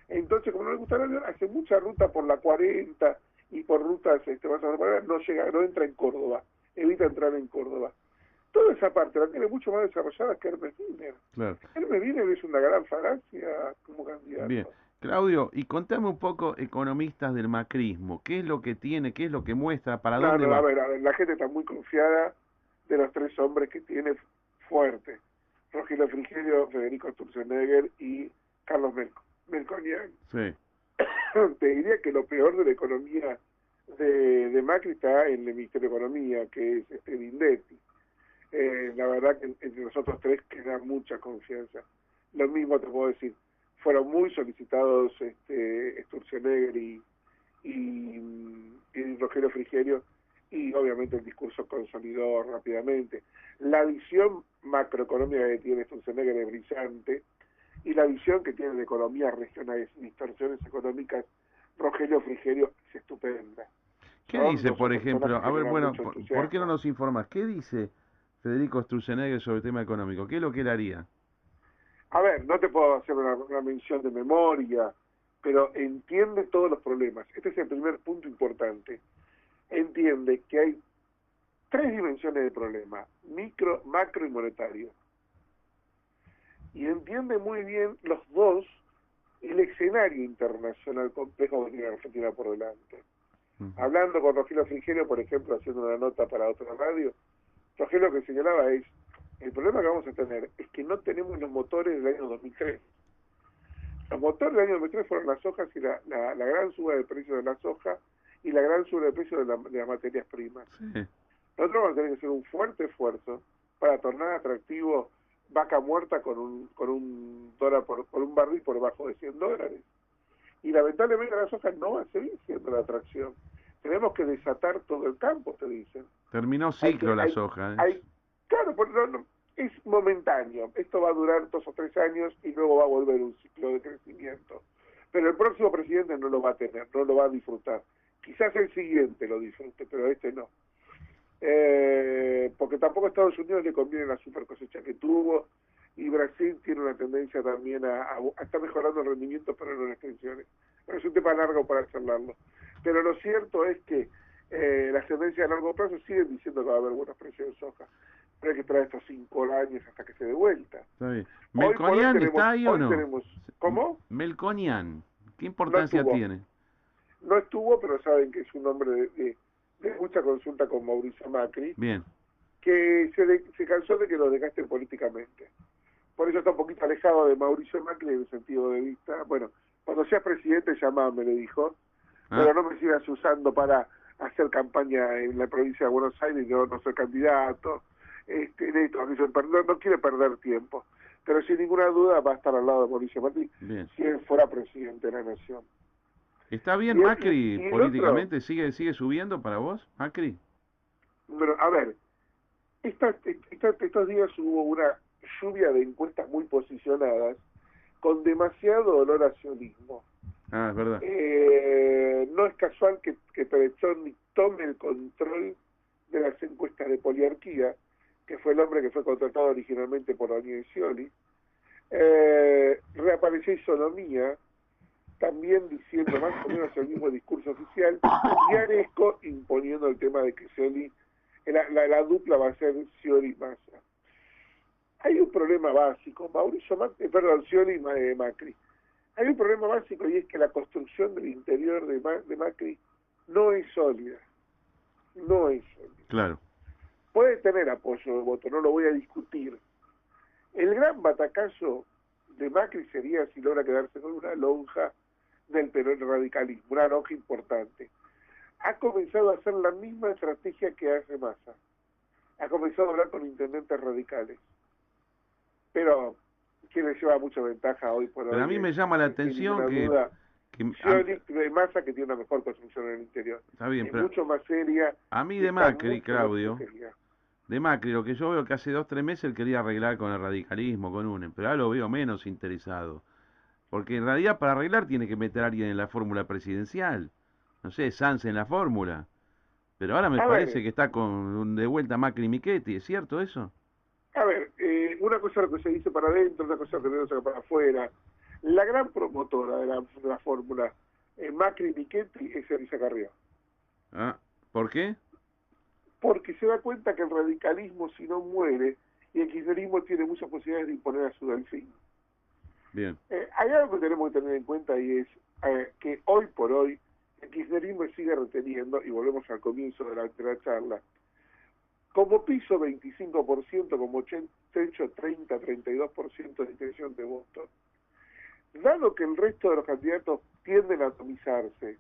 Entonces, como no le gusta el avión, hace mucha ruta por la 40 y por rutas más o menos, no entra en Córdoba, evita entrar en Córdoba. Toda esa parte la tiene mucho más desarrollada que Hermes Wiener. Claro. Hermes Wiener es una gran falacia como candidato. Bien. Claudio, y contame un poco, economistas del macrismo, ¿qué es lo que tiene, qué es lo que muestra, para dónde va? A ver, la gente está muy confiada de los tres hombres que tiene fuerte: Rogelio Frigerio, Federico Sturzenegger y Carlos Melconian. Sí. Te diría que lo peor de la economía de Macri está en el Ministerio de Economía, que es Vindetti. La verdad que entre los otros tres queda mucha confianza. Lo mismo te puedo decir, fueron muy solicitados Sturzenegger y Rogelio Frigerio, y obviamente el discurso consolidó rápidamente. La visión macroeconómica que tiene Sturzenegger es brillante, y la visión que tiene de economía regional y distorsiones económicas Rogelio Frigerio es estupenda. ¿Qué dice, por ejemplo? A ver, bueno, ¿por qué no nos informas? ¿Qué dice Federico Sturzenegger sobre el tema económico? ¿Qué es lo que él haría? A ver, no te puedo hacer una mención de memoria, pero entiende todos los problemas. Este es el primer punto importante. Entiende que hay tres dimensiones de problema: micro, macro y monetario. Y entiende muy bien los dos el escenario internacional complejo que tiene Argentina por delante. Hablando con Rogelio Frigerio, por ejemplo, haciendo una nota para otra radio, Rogelio lo que señalaba es: el problema que vamos a tener es que no tenemos los motores del año 2003. Los motores del año 2003 fueron las sojas y la gran suba del precio de la soja y la gran suba del precio de las materias primas. Sí. Nosotros vamos a tener que hacer un fuerte esfuerzo para tornar atractivo Vaca Muerta con un dólar por un barril por debajo de $100. Y lamentablemente la soja no va a seguir siendo la atracción. Tenemos que desatar todo el campo, te dicen. Terminó ciclo la soja. Claro, es momentáneo. Esto va a durar 2 o 3 años y luego va a volver un ciclo de crecimiento. Pero el próximo presidente no lo va a tener, no lo va a disfrutar. Quizás el siguiente lo disfrute, pero este no. Porque tampoco a Estados Unidos le conviene la super cosecha que tuvo, y Brasil tiene una tendencia también a estar mejorando el rendimiento, pero no las extensiones. Pero es un tema largo para charlarlo. Pero lo cierto es que las tendencias a largo plazo siguen diciendo que va a haber buenos precios de soja, pero hay que esperar estos 5 años hasta que se dé vuelta. Está bien. ¿Melconian está ahí o no? ¿Cómo? Melconian, ¿qué importancia tiene? No estuvo, pero saben que es un hombre de mucha consulta con Mauricio Macri. Bien. Que se cansó de que lo desgasten políticamente. Por eso está un poquito alejado de Mauricio Macri en el sentido de vista. Bueno, cuando seas presidente llamame, le dijo, pero no me sigas usando para hacer campaña en la provincia de Buenos Aires y no ser candidato. No quiere perder tiempo. Pero sin ninguna duda va a estar al lado de Mauricio Macri si él fuera presidente de la nación. ¿Está bien Macri políticamente? ¿Sigue subiendo para vos, Macri? Bueno, a ver, estos días hubo una lluvia de encuestas muy posicionadas con demasiado olor a sionismo. Ah, es verdad. No es casual que Perezoni tome el control de las encuestas de Poliarquía, que fue el hombre que fue contratado originalmente por Daniel Scioli. Reapareció Isonomía, también diciendo más o menos el mismo discurso oficial, y Aresco imponiendo el tema de que Scioli, la dupla va a ser Scioli-Massa. hay un problema básico, Scioli y Macri. Hay un problema básico y es que la construcción del interior de Macri no es sólida. No es sólida. Claro. Puede tener apoyo de voto, no lo voy a discutir. El gran batacazo de Macri sería si logra quedarse con una lonja del radicalismo, una lonja importante. Ha comenzado a hacer la misma estrategia que hace Massa. Ha comenzado a hablar con intendentes radicales. Pero quien le lleva mucha ventaja hoy por hoy. Pero a mí me llama la atención que Massa, que tiene una mejor construcción en el interior. Está bien, es pero mucho más seria. A mí de Macri, Claudio, de Macri, lo que yo veo que hace 2 o 3 meses él quería arreglar con el radicalismo, con UNE, pero ahora lo veo menos interesado. Porque en realidad para arreglar tiene que meter a alguien en la fórmula presidencial. No sé, Sanz en la fórmula. Pero ahora me parece que está con de vuelta Macri y Michetti, ¿es cierto eso? A ver, una cosa es lo que se dice para adentro, otra cosa es lo que se dice para afuera. La gran promotora de la fórmula Macri y Michetti es Elisa Carrió. Ah, ¿por qué? Porque se da cuenta que el radicalismo, si no muere, y el kirchnerismo tiene muchas posibilidades de imponer a su delfín. Bien. Hay algo que tenemos que tener en cuenta y es que hoy por hoy el kirchnerismo sigue reteniendo, y volvemos al comienzo de la charla, como piso 25%, como techo 30-32% de intención de voto. Dado que el resto de los candidatos tienden a atomizarse,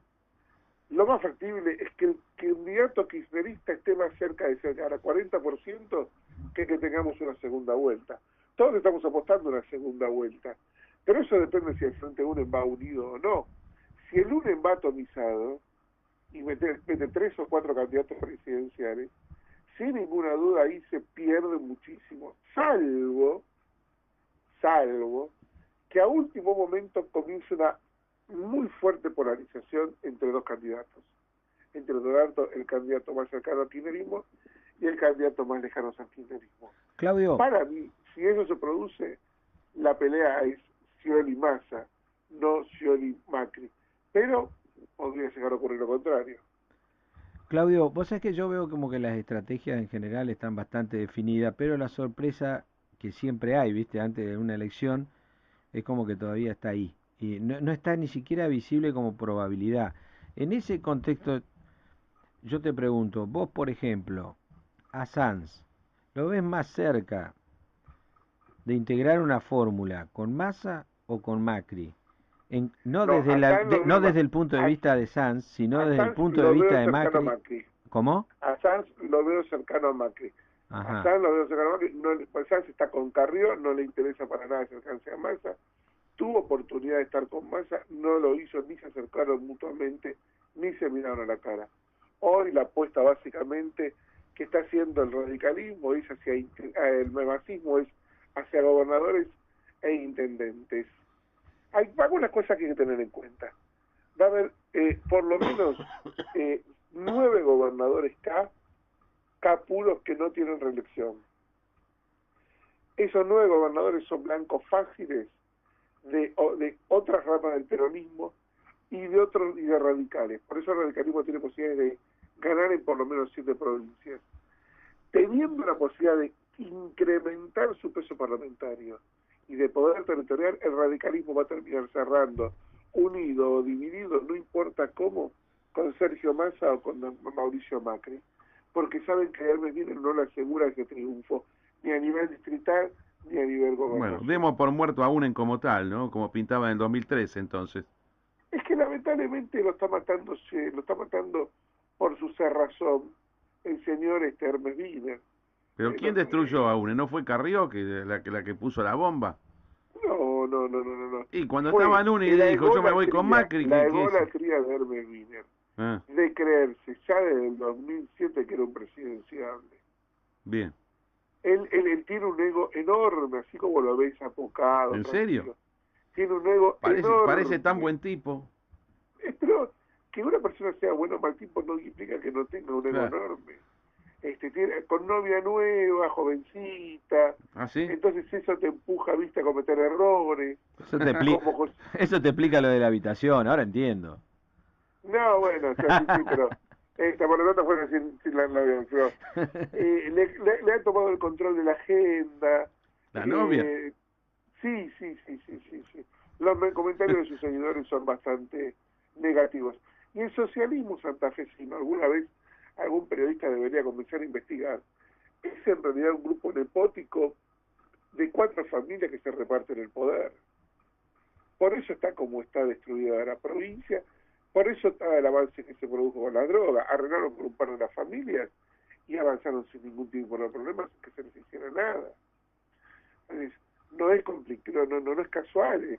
lo más factible es que el candidato kirchnerista esté más cerca de llegar a 40% que tengamos una segunda vuelta. Todos estamos apostando a una segunda vuelta, pero eso depende si el Frente UNEM va unido o no. Si el UNEM va atomizado y mete 3 o 4 candidatos presidenciales, sin ninguna duda ahí se pierde muchísimo, salvo que a último momento comience una muy fuerte polarización entre 2 candidatos, entre el candidato más cercano al kirchnerismo y el candidato más lejano al kirchnerismo. Claudio. Para mí, si eso se produce, la pelea es Scioli-Massa, no Scioli-Macri, pero podría llegar a ocurrir lo contrario. Claudio, vos sabés que yo veo como que las estrategias en general están bastante definidas, pero la sorpresa que siempre hay, viste, antes de una elección, es como que todavía está ahí. Y no está ni siquiera visible como probabilidad. En ese contexto, yo te pregunto, vos por ejemplo, a Sanz, ¿lo ves más cerca de integrar una fórmula con Massa o con Macri? No desde el punto de vista de Sanz, sino desde el punto de vista de Macri. ¿Cómo? A Sanz lo veo cercano a Macri. Ajá. A Sanz lo veo cercano a Macri. Sanz está con Carrió, no le interesa para nada acercarse a Massa. Tuvo oportunidad de estar con Massa, no lo hizo, ni se acercaron mutuamente, ni se miraron a la cara. Hoy la apuesta básicamente que está haciendo el radicalismo es hacia el masismo, es hacia gobernadores e intendentes. Hay algunas cosas que hay que tener en cuenta. Va a haber por lo menos 9 gobernadores puros que no tienen reelección. Esos 9 gobernadores son blancos fáciles de otras ramas del peronismo y de radicales. Por eso el radicalismo tiene posibilidades de ganar en por lo menos 7 provincias. Teniendo la posibilidad de incrementar su peso parlamentario y de poder territorial, el radicalismo va a terminar cerrando, unido o dividido, no importa cómo, con Sergio Massa o con Mauricio Macri, porque saben que Hermes Wiener no le asegura ese triunfo, ni a nivel distrital, ni a nivel gobernamental. Bueno, demos por muerto a UNEM como tal, ¿no? Como pintaba en el 2013, entonces. Es que lamentablemente lo está matando por su cerrazón el señor Hermes Wiener. ¿Pero quién destruyó a UNEM? ¿No fue Carrió la que puso la bomba? No. Y cuando estaba en UNEM y le dijo, yo me voy con Macri... La egolatría de Hermes Wiener, de creerse ya desde el 2007 que era un presidenciable. Bien. Él tiene un ego enorme, así como lo ves apocado. ¿En serio? Tiene un ego enorme. Parece tan buen tipo. Pero que una persona sea bueno o mal tipo no implica que no tenga un ego enorme. Con novia nueva, jovencita. ¿Ah, sí? Entonces eso te empuja, viste, a cometer errores. Eso te explica lo de la habitación, ahora entiendo. No, bueno, sí, pero... por lo tanto fue sin la novia, pero le han tomado el control de la agenda, ¿La novia? Sí. Los comentarios de sus seguidores son bastante negativos. Y el socialismo santafesino, alguna vez algún periodista debería comenzar a investigar, es en realidad un grupo nepótico de 4 familias que se reparten el poder. Por eso está como está destruida la provincia, por eso está el avance que se produjo con la droga. Arreglaron por un par de las familias y avanzaron sin ningún tipo de problemas, sin que se les hiciera nada. Entonces, no es complicado, no es casual.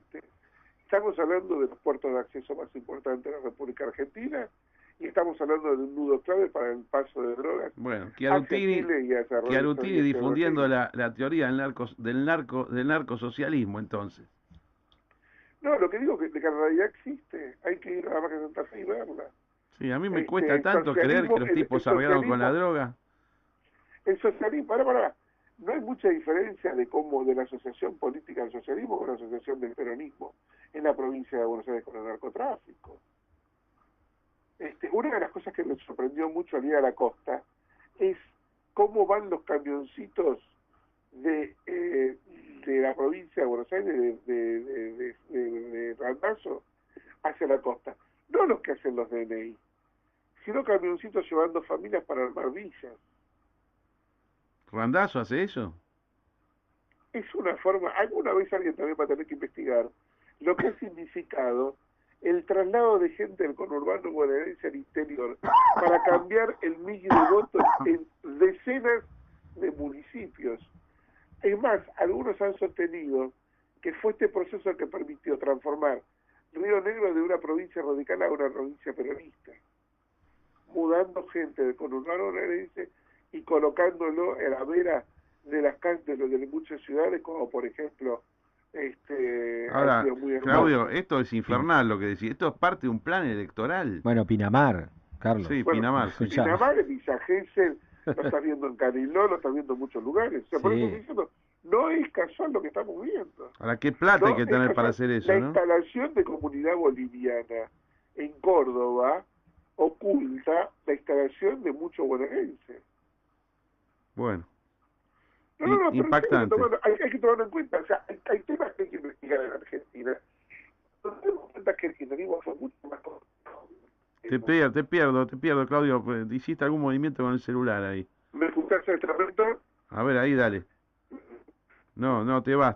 Estamos hablando de los puertos de acceso más importantes de la República Argentina y estamos hablando de un nudo clave para el paso de drogas. Bueno, Chiarutini difundiendo la teoría del narcosocialismo, entonces. No, lo que digo es que en realidad existe. Hay que ir a la Baja de Santa Fe y verla. Sí, a mí me cuesta tanto creer que los tipos se arreglaron con la droga. El socialismo, no hay mucha diferencia de la asociación política del socialismo con la asociación del peronismo en la provincia de Buenos Aires con el narcotráfico. Una de las cosas que me sorprendió mucho al ir a la costa es cómo van los camioncitos de la provincia de Buenos Aires, de Randazzo, hacia la costa. No los que hacen los DNI, sino camioncitos llevando familias para armar villas. ¿Randazzo hace eso? Es una forma, alguna vez alguien también va a tener que investigar lo que ha significado el traslado de gente del conurbano bonaerense al interior para cambiar el millo de votos en decenas de municipios. Es más, algunos han sostenido que fue este proceso el que permitió transformar Río Negro de una provincia radical a una provincia peronista, mudando gente del conurbano bonaerense y colocándolo en la vera de las calles de muchas ciudades, como por ejemplo ahora, Claudio, esto es infernal lo que decís, esto es parte de un plan electoral. Bueno, Pinamar, Carlos. Sí, bueno, Pinamar. Sí. Pinamar, en Villa Gesell, lo estás viendo en Caniló, lo estás viendo en muchos lugares. O sea, por eso estoy diciendo, no es casual lo que estamos viendo. Ahora, ¿qué plata hay que tener para hacer eso? La instalación de comunidad boliviana en Córdoba oculta la instalación de muchos bonaerenses. Bueno. No, impactante. Hay que tomarlo en cuenta. O sea, hay temas que hay que investigar en Argentina. Nos damos cuenta que el kirchnerismo fue mucho más complicado. Te pierdo, Claudio. ¿Hiciste algún movimiento con el celular ahí? ¿Me escuchaste el tratamiento? A ver, ahí, dale. No, te vas.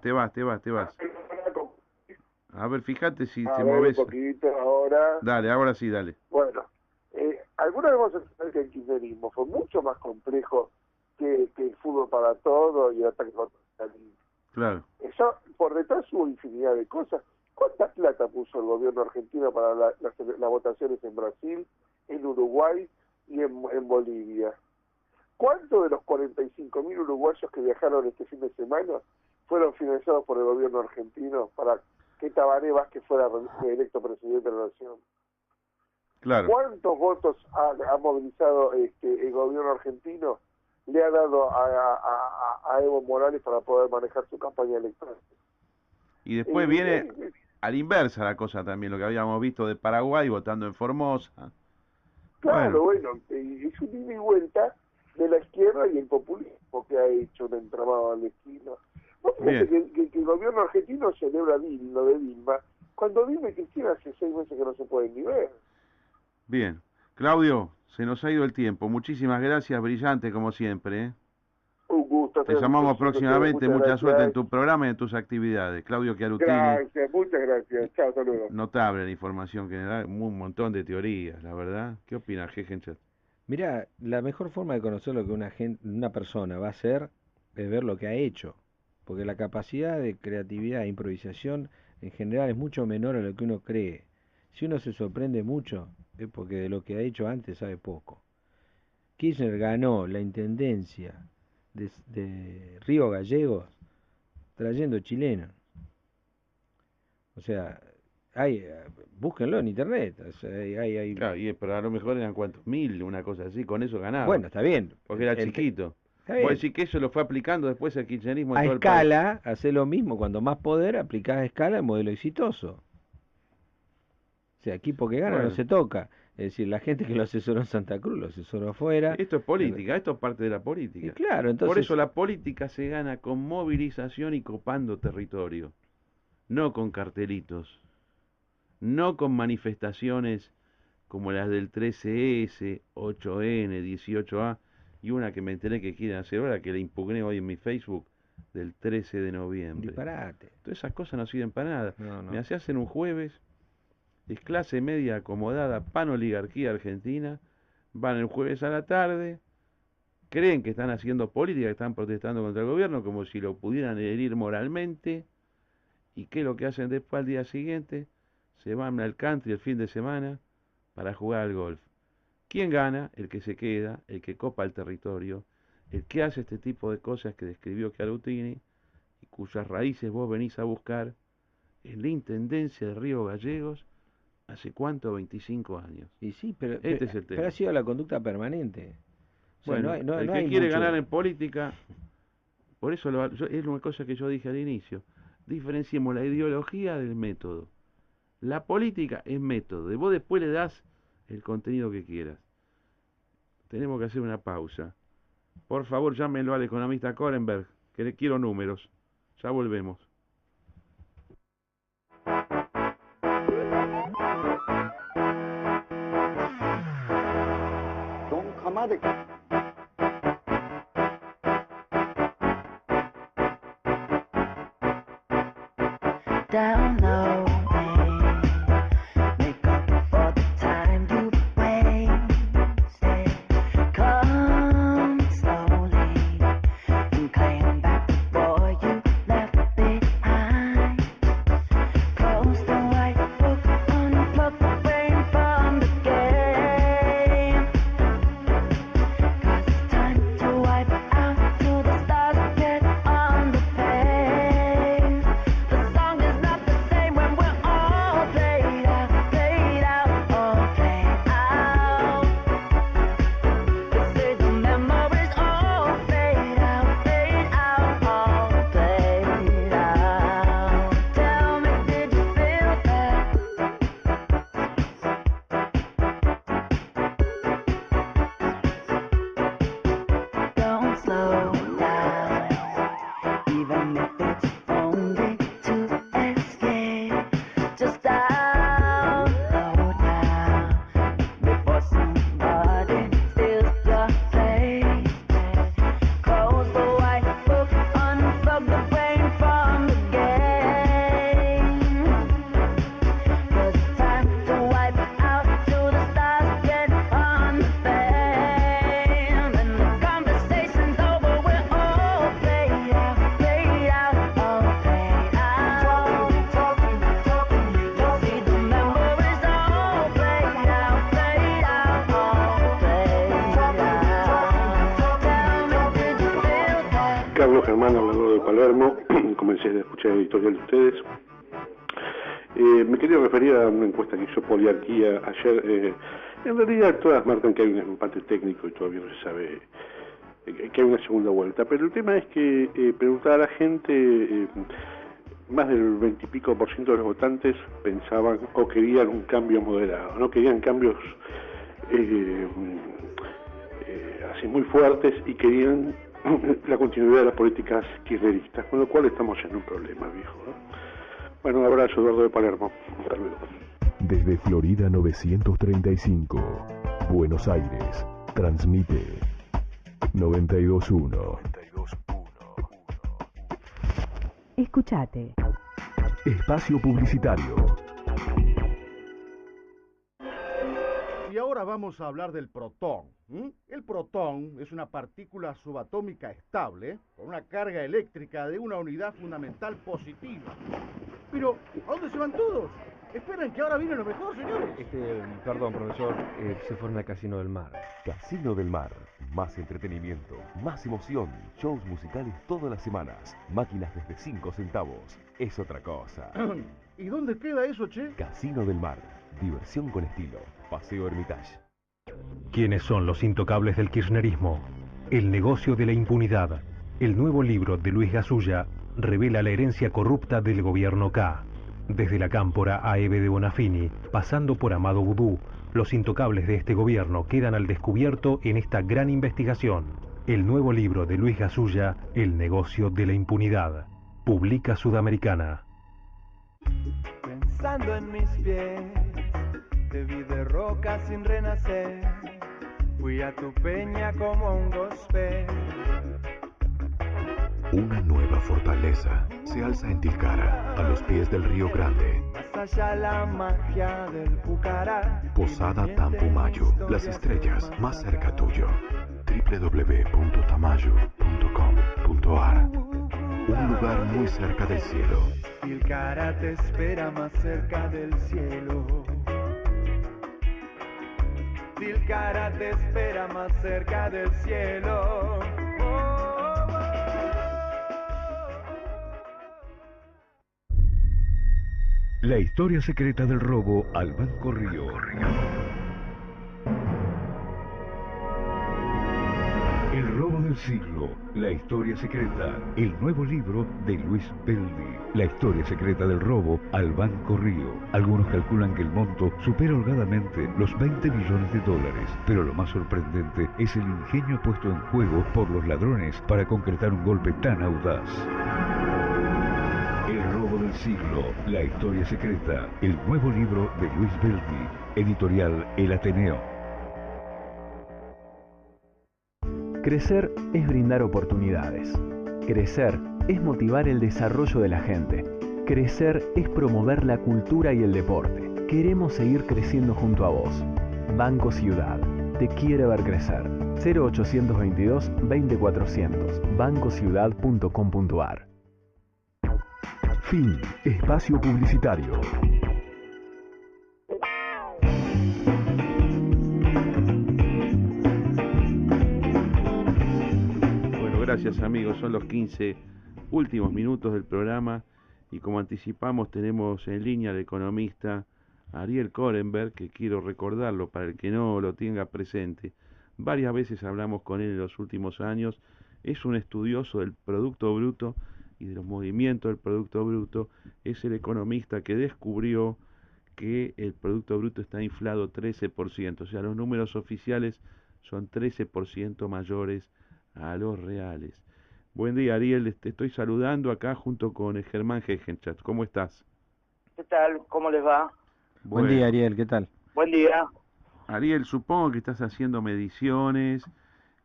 A ver, fíjate si te mueves. Un poquito ahora. Dale, ahora sí, dale. Bueno, alguna vez vamos a entender que el kirchnerismo fue mucho más complejo que el fútbol para todo y el ataque contra el talento. Claro. Eso, por detrás hubo infinidad de cosas. ¿Cuánta plata puso el gobierno argentino para las votaciones en Brasil, en Uruguay y en Bolivia? ¿Cuántos de los 45.000 uruguayos que viajaron este fin de semana fueron financiados por el gobierno argentino para que Tabaré Vázquez fuera electo presidente de la nación? Claro. ¿Cuántos votos ha movilizado el gobierno argentino? Le ha dado a Evo Morales para poder manejar su campaña electoral. Y después viene a la inversa la cosa también, lo que habíamos visto de Paraguay votando en Formosa. Claro, bueno, es un ida y vuelta de la izquierda y el populismo que ha hecho un entramado al destino. ¿No fíjate que el gobierno argentino celebra lo de Dilma, cuando Dilma y Cristina hace 6 meses que no se pueden ni ver? Bien. Claudio, se nos ha ido el tiempo. Muchísimas gracias, brillante como siempre. Un gusto. Te llamamos próximamente. Mucha suerte en tu programa y en tus actividades. Claudio Chiarutini. Gracias, muchas gracias. Chao, saludos. Notable la información que da, un montón de teorías, la verdad. ¿Qué opina Gegenchat? Mira, la mejor forma de conocer lo que una persona va a hacer es ver lo que ha hecho. Porque la capacidad de creatividad e improvisación en general es mucho menor a lo que uno cree. Si uno se sorprende mucho, es porque de lo que ha hecho antes sabe poco. Kirchner ganó la intendencia de Río Gallegos trayendo chilenos. O sea, búsquenlo en internet. O sea, hay... Claro, pero a lo mejor eran cuantos mil, una cosa así, con eso ganaba. Bueno, está bien. Porque era chiquito. Vos decís que eso lo fue aplicando después el kirchnerismo en todo el país. A escala, hace lo mismo. Cuando más poder, aplicás a escala el modelo exitoso. O sea, equipo que gana no se toca. Es decir, la gente que lo asesoró en Santa Cruz lo asesoró afuera. Esto es política, esto es parte de la política. Y claro, entonces... Por eso la política se gana con movilización y copando territorio, no con cartelitos, no con manifestaciones como las del 13S, 8N, 18A, y una que me enteré que quieren hacer ahora, que la impugné hoy en mi Facebook, del 13 de noviembre. Disparate. Todas esas cosas no sirven para nada. No. Me hacía hacer un jueves, es clase media acomodada, panoligarquía argentina, van el jueves a la tarde, creen que están haciendo política, que están protestando contra el gobierno, como si lo pudieran herir moralmente, y ¿qué es lo que hacen después al día siguiente? Se van al country el fin de semana para jugar al golf. ¿Quién gana? El que se queda, el que copa el territorio, el que hace este tipo de cosas que describió Chiarutini y cuyas raíces vos venís a buscar en la Intendencia de Río Gallegos hace cuánto, 25 años. Y sí, pero, este es el tema. Pero ha sido la conducta permanente. O sea, bueno, no el no que hay quiere mucho... ganar en política, por eso es una cosa que yo dije al inicio, diferenciemos la ideología del método. La política es método, y vos después le das el contenido que quieras. Tenemos que hacer una pausa. Por favor, llámenlo al economista Korenberg, que le quiero números. Ya volvemos. Down low, make up for the time you wasted. Come slowly and claim back what you left behind. Close the white book, unplug the brain from the game. 'Cause it's time to wipe out till the stars get on the page. The song is not the same when we're all played out, all played out. They say the memories all fade out, all played out. Tell me, did you feel that? Don't slow down, even if it's only to escape. Just download now before somebody steals your place. Close the white book, unplug the brain from the game. 'Cause it's time to wipe out till the stars get on the fan. And the conversation's over, we're all played out, all played out. You see the memories all played out, all played out. Tell me, did you feel that? Carlos Germán, hablador de Palermo. Comencé a escuchar el editorial de ustedes. Me quería referir a una encuesta que hizo Poliarquía ayer. En realidad todas marcan que hay un empate técnico y todavía no se sabe que hay una segunda vuelta. Pero el tema es que preguntar a la gente, más del 20 y pico % de los votantes pensaban o querían un cambio moderado, no querían cambios así muy fuertes y querían la continuidad de las políticas kirchneristas, con lo cual estamos en un problema, viejo, ¿no? Bueno, un abrazo, Eduardo de Palermo. Hasta luego. Desde Florida 935, Buenos Aires, transmite 92.1. Escuchate. Espacio publicitario. Y ahora vamos a hablar del protón. El protón es una partícula subatómica estable con una carga eléctrica de una unidad fundamental positiva. Pero, ¿a dónde se van todos? Esperen que ahora viene lo mejor, señores. Perdón, profesor, se fueron al Casino del Mar. Casino del Mar. Más entretenimiento, más emoción, shows musicales todas las semanas, máquinas desde 5 centavos. Es otra cosa. ¿Y dónde queda eso, che? Casino del Mar. Diversión con estilo. Paseo Hermitage. ¿Quiénes son los intocables del kirchnerismo? El negocio de la impunidad. El nuevo libro de Luis Gasulla revela la herencia corrupta del gobierno K. Desde la Cámpora a Eve de Bonafini, pasando por Amado Vudú, Los intocables de este gobierno quedan al descubierto en esta gran investigación. El nuevo libro de Luis Gasulla, El negocio de la impunidad. Publica Sudamericana. Pensando en mis pies, te vi de roca sin renacer. Fui a tu peña como un gospel. Una nueva fortaleza se alza en Tilcara, a los pies del Río Grande. Más allá la magia del Pucará. Posada Tampumayo, las estrellas más cerca tuyo. www.tamayo.com.ar. Un lugar muy cerca del cielo. Tilcara te espera más cerca del cielo. Tilcara te espera más cerca del cielo. La historia secreta del robo al Banco Río. El robo del siglo, la historia secreta, el nuevo libro de Luis Beldi. La historia secreta del robo al Banco Río. Algunos calculan que el monto supera holgadamente los 20 millones de dólares, pero lo más sorprendente es el ingenio puesto en juego por los ladrones para concretar un golpe tan audaz. El robo del siglo, la historia secreta, el nuevo libro de Luis Beldi, editorial El Ateneo. Crecer es brindar oportunidades. Crecer es motivar el desarrollo de la gente. Crecer es promover la cultura y el deporte. Queremos seguir creciendo junto a vos. Banco Ciudad. Te quiere ver crecer. 0822-20400. bancociudad.com.ar. Fin. Espacio publicitario. Bueno, gracias amigos, son los 15 últimos minutos del programa y como anticipamos tenemos en línea al economista Ariel Korenberg, que quiero recordarlo para el que no lo tenga presente. Varias veces hablamos con él en los últimos años, es un estudioso del Producto Bruto y de los movimientos del Producto Bruto, es el economista que descubrió que el Producto Bruto está inflado 13%, o sea, los números oficiales son 13% mayores a los reales. Buen día, Ariel, te estoy saludando acá junto con Germán Gegenchat. ¿Cómo estás? ¿Qué tal? ¿Cómo les va? Buen día, Ariel, ¿qué tal? Buen día. Ariel, supongo que estás haciendo mediciones,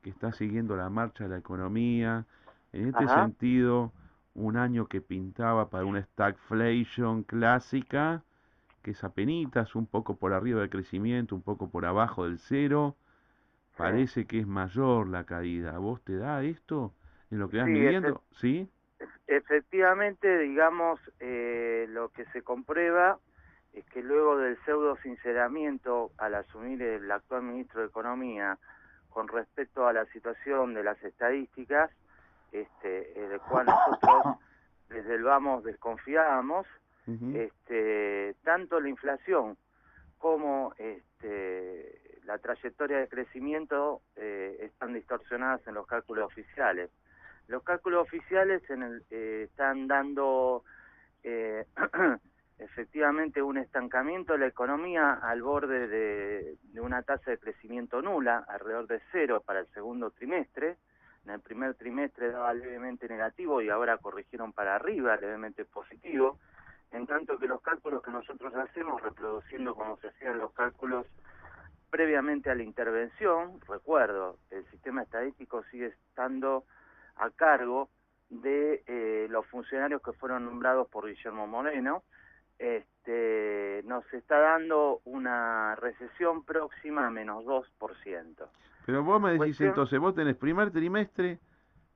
que estás siguiendo la marcha de la economía. En este sentido, un año que pintaba para una stagflation clásica, que es apenitas, un poco por arriba del crecimiento, un poco por abajo del cero, parece que es mayor la caída. ¿A vos te da esto en lo que vas midiendo? ¿Sí? Efectivamente, digamos, lo que se comprueba es que luego del pseudo sinceramiento al asumir el actual ministro de Economía con respecto a la situación de las estadísticas, del cual nosotros desde el vamos desconfiábamos, tanto la inflación como la trayectoria de crecimiento están distorsionadas en los cálculos oficiales. Los cálculos oficiales están dando efectivamente un estancamiento de la economía al borde de una tasa de crecimiento nula, alrededor de 0 para el segundo trimestre. En el primer trimestre daba levemente negativo y ahora corrigieron para arriba, levemente positivo, en tanto que los cálculos que nosotros hacemos, reproduciendo como se hacían los cálculos previamente a la intervención, recuerdo, el sistema estadístico sigue estando a cargo de los funcionarios que fueron nombrados por Guillermo Moreno, nos está dando una recesión próxima a menos 2%. Pero vos me decís entonces, vos tenés primer trimestre,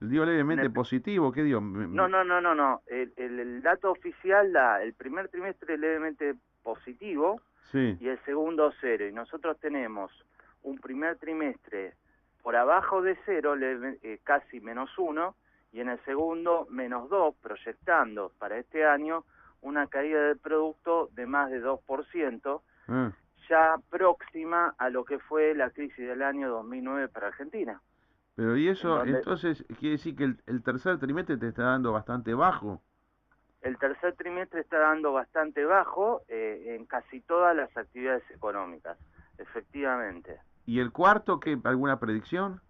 dio levemente positivo, ¿qué dio? No. El dato oficial da el primer trimestre levemente positivo y el segundo 0. Y nosotros tenemos un primer trimestre por abajo de 0, casi menos 1, y en el segundo menos 2, proyectando para este año una caída del producto de más de 2%, ya próxima a lo que fue la crisis del año 2009 para Argentina. Pero y eso, entonces, quiere decir que el tercer trimestre te está dando bastante bajo. El tercer trimestre está dando bastante bajo en casi todas las actividades económicas. efectivamente. ¿Y el cuarto, qué? ¿Alguna predicción?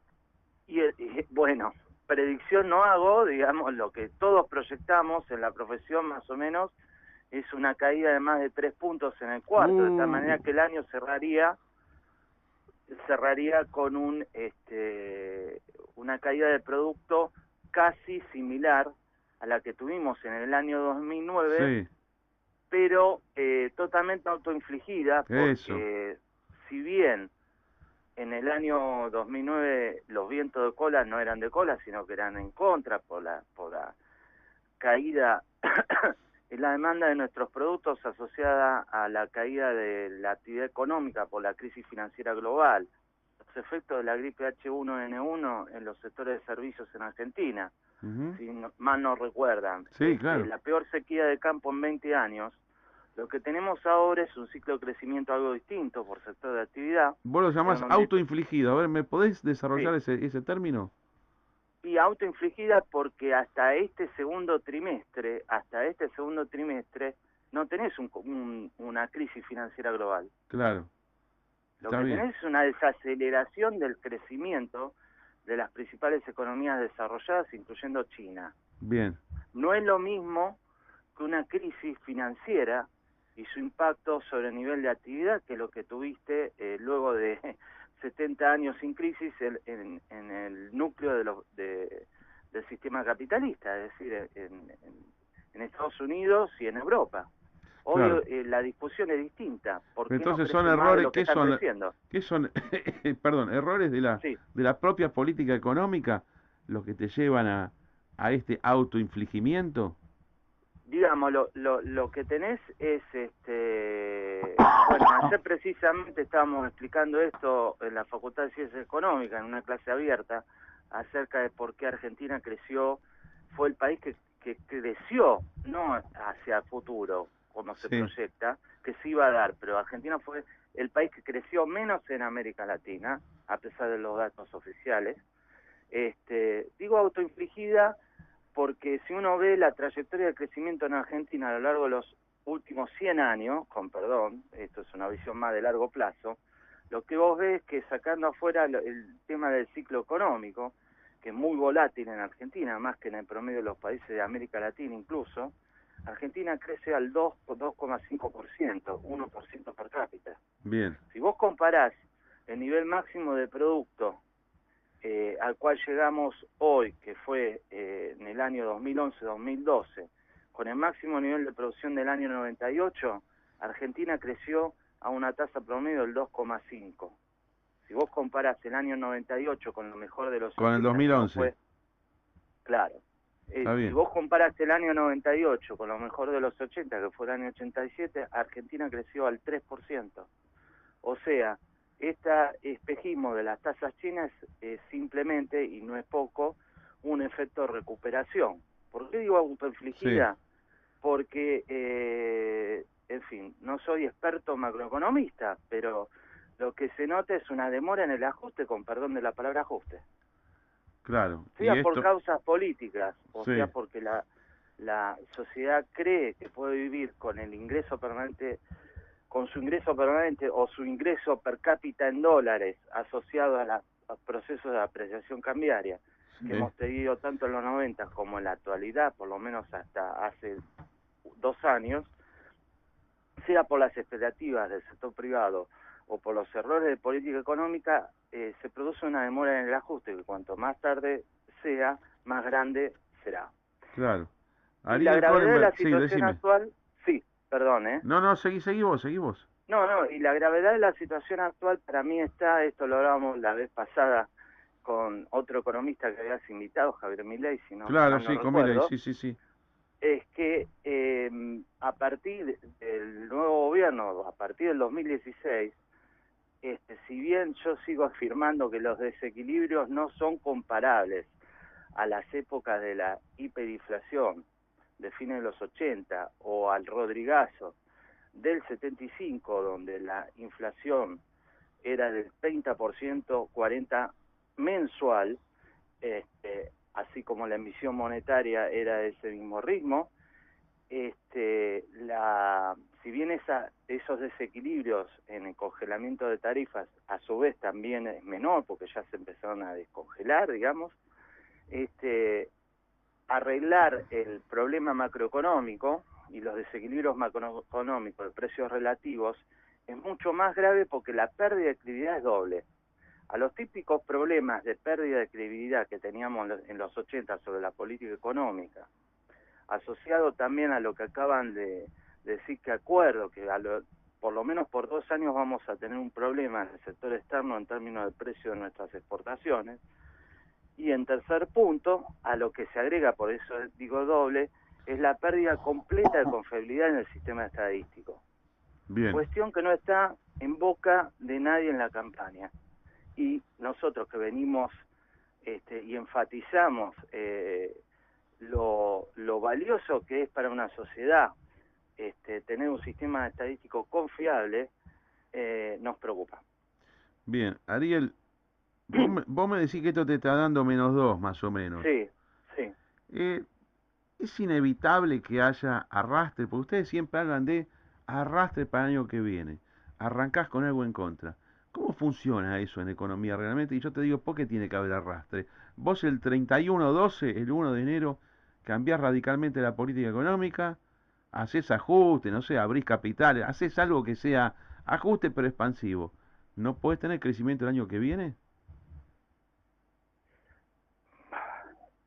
Bueno, predicción no hago, digamos, lo que todos proyectamos en la profesión más o menos es una caída de más de 3 puntos en el cuarto, de tal manera que el año cerraría con una caída de producto casi similar a la que tuvimos en el año 2009, Sí. pero totalmente autoinfligida, porque Eso. si bien en el año 2009 los vientos de cola no eran de cola, sino que eran en contra por la caída en la demanda de nuestros productos asociada a la caída de la actividad económica por la crisis financiera global, los efectos de la gripe H1N1 en los sectores de servicios en Argentina, si mal no recuerdan. Sí, claro. La peor sequía de campo en 20 años. Lo que tenemos ahora es un ciclo de crecimiento algo distinto por sector de actividad. Vos lo llamás donde- autoinfligido. A ver, ¿me podés desarrollar ese término? Y autoinfligida porque hasta este segundo trimestre, no tenés una crisis financiera global. Claro. Lo Está que bien. tenés es una desaceleración del crecimiento de las principales economías desarrolladas, incluyendo China. Bien. No es lo mismo que una crisis financiera y su impacto sobre el nivel de actividad que lo que tuviste luego de 70 años sin crisis en el núcleo del sistema capitalista, es decir, en Estados Unidos y en Europa. Hoy Claro. la discusión es distinta. ¿Por qué Entonces no son crece más de errores, lo que está creciendo? ¿qué son, perdón, errores de la propia política económica los que te llevan a este autoinfligimiento? Digamos, lo que tenés es, bueno, ayer precisamente estábamos explicando esto en la Facultad de Ciencias Económicas, en una clase abierta, acerca de por qué Argentina fue el país que creció, no hacia el futuro, como se proyecta, que se iba a dar, pero Argentina fue el país que creció menos en América Latina, a pesar de los datos oficiales. Digo autoinfligida porque si uno ve la trayectoria de crecimiento en Argentina a lo largo de los últimos 100 años, con perdón, esto es una visión más de largo plazo, lo que vos ves es que sacando afuera el tema del ciclo económico, que es muy volátil en Argentina, más que en el promedio de los países de América Latina incluso, Argentina crece al 2,5%, 1% per cápita. Bien. Si vos comparás el nivel máximo de producto al cual llegamos hoy, que fue en el año 2011-2012, con el máximo nivel de producción del año 98, Argentina creció a una tasa promedio del 2,5%. Si vos comparás el año 98 con lo mejor de los... Con el 2011. Claro. Está bien. Si vos comparás el año 98 con lo mejor de los 80, que fue el año 87, Argentina creció al 3%. O sea, este espejismo de las tasas chinas es simplemente, y no es poco, un efecto de recuperación. ¿Por qué digo autoinfligida? Porque, en fin, no soy experto macroeconomista, pero lo que se nota es una demora en el ajuste, con perdón de la palabra ajuste. Claro. Sea por causas políticas, o Sí. sea porque la sociedad cree que puede vivir con el ingreso permanente, con su ingreso permanente o su ingreso per cápita en dólares asociado a los procesos de apreciación cambiaria que hemos tenido tanto en los 90 como en la actualidad, por lo menos hasta hace 2 años, sea por las expectativas del sector privado o por los errores de política económica, se produce una demora en el ajuste, que cuanto más tarde sea, más grande será. Claro. Y la gravedad de la situación actual, perdón, No, seguí vos. No, y la gravedad de la situación actual para mí está, esto lo hablábamos la vez pasada con otro economista que habías invitado, Javier Milei, si no Claro, mal no sí, con recuerdo, Milei, sí. Es que a partir del nuevo gobierno, a partir del 2016, si bien yo sigo afirmando que los desequilibrios no son comparables a las épocas de la hiperinflación de fines de los 80 o al Rodrigazo del 75, donde la inflación era del 30%, 40% mensual, así como la emisión monetaria era de ese mismo ritmo, si bien esos desequilibrios en el congelamiento de tarifas a su vez también es menor porque ya se empezaron a descongelar, digamos, arreglar el problema macroeconómico y los desequilibrios macroeconómicos de precios relativos es mucho más grave porque la pérdida de credibilidad es doble. A los típicos problemas de pérdida de credibilidad que teníamos en los 80 sobre la política económica, asociado también a lo que acaban de decir que acuerdo, que por lo menos por 2 años vamos a tener un problema en el sector externo en términos de precio de nuestras exportaciones. Y en tercer punto, a lo que se agrega, por eso digo doble, es la pérdida completa de confiabilidad en el sistema estadístico. Bien. Cuestión que no está en boca de nadie en la campaña. Y nosotros que venimos y enfatizamos lo valioso que es para una sociedad tener un sistema estadístico confiable, nos preocupa. Bien, Ariel, vos me decís que esto te está dando -2 más o menos. Sí, sí. Es inevitable que haya arrastre, porque ustedes siempre hablan de arrastre para el año que viene. Arrancás con algo en contra. ¿Cómo funciona eso en economía realmente? Y yo te digo, ¿por qué tiene que haber arrastre? Vos el 31/12, el 1 de enero, cambiás radicalmente la política económica, haces ajuste, no sé, abrís capitales, haces algo que sea ajuste pero expansivo. ¿No podés tener crecimiento el año que viene?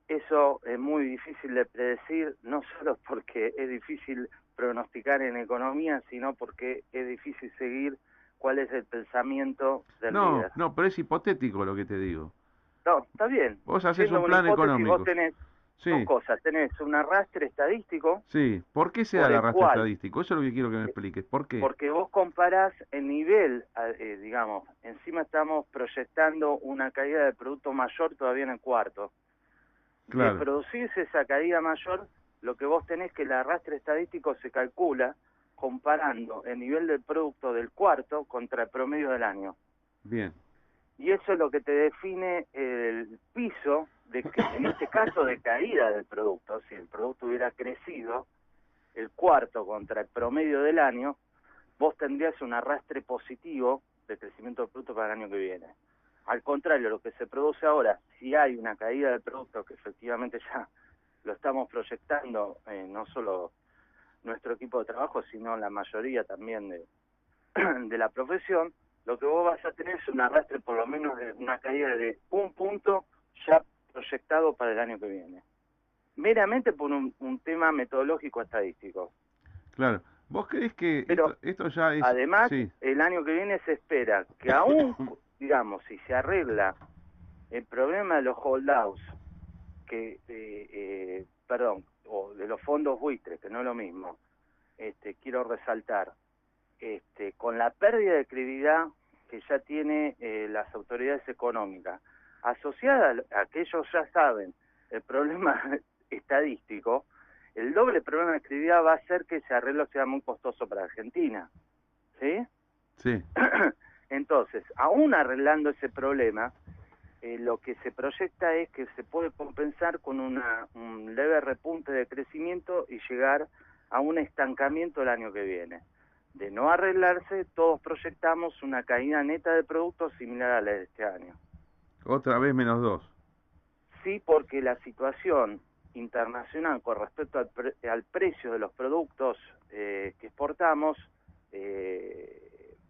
Eso es muy difícil de predecir, no solo porque es difícil pronosticar en economía, sino porque es difícil seguir cuál es el pensamiento del líder. No, pero es hipotético lo que te digo. No, está bien. Vos haces Siendo un plan una hipótesis, económico. Vos tenés Sí. dos cosas. Tenés un arrastre estadístico. Sí. ¿Por qué se da el arrastre estadístico? Eso es lo que quiero que me expliques. ¿Por qué? Porque vos comparás el nivel, digamos, encima estamos proyectando una caída de producto mayor todavía en el cuarto. Claro. De producirse esa caída mayor, lo que vos tenés que el arrastre estadístico se calcula comparando el nivel del producto del cuarto contra el promedio del año. Bien. Y eso es lo que te define el piso, en este caso de caída del producto. Si el producto hubiera crecido el cuarto contra el promedio del año, vos tendrías un arrastre positivo de crecimiento del producto para el año que viene. Al contrario, lo que se produce ahora, si hay una caída del producto, que efectivamente ya lo estamos proyectando, no solo nuestro equipo de trabajo, sino la mayoría también de la profesión, lo que vos vas a tener es un arrastre por lo menos de una caída de 1 punto ya proyectado para el año que viene. Meramente por un tema metodológico estadístico. Claro. ¿Vos creés que esto ya es...? Además, sí. El año que viene se espera que aún, digamos, si se arregla el problema de los holdouts, o de los fondos buitres, que no es lo mismo, quiero resaltar, con la pérdida de credibilidad que ya tiene las autoridades económicas, asociada a que ellos ya saben el problema estadístico, el doble problema de credibilidad va a hacer que ese arreglo sea muy costoso para Argentina. ¿Sí? Sí. Entonces, aún arreglando ese problema, lo que se proyecta es que se puede compensar con un leve repunte de crecimiento y llegar a un estancamiento el año que viene. De no arreglarse, todos proyectamos una caída neta de productos similar a la de este año. Otra vez -2. Sí, porque la situación internacional con respecto al precio de los productos que exportamos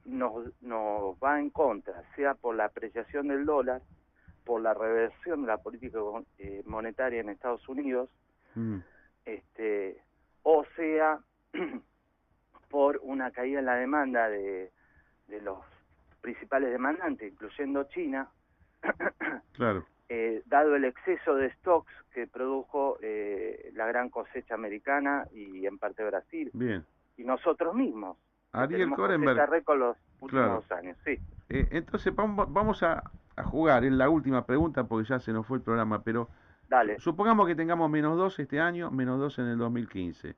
nos va en contra, sea por la apreciación del dólar, por la reversión de la política monetaria en Estados Unidos, o sea por una caída en la demanda de los principales demandantes, incluyendo China, claro. Dado el exceso de stocks que produjo la gran cosecha americana y en parte Brasil. Bien. Y nosotros mismos. Ariel Korenberg. Récord los últimos años, sí. Entonces vamos a jugar en la última pregunta porque ya se nos fue el programa, pero dale. Supongamos que tengamos -2 este año, -2 en el 2015.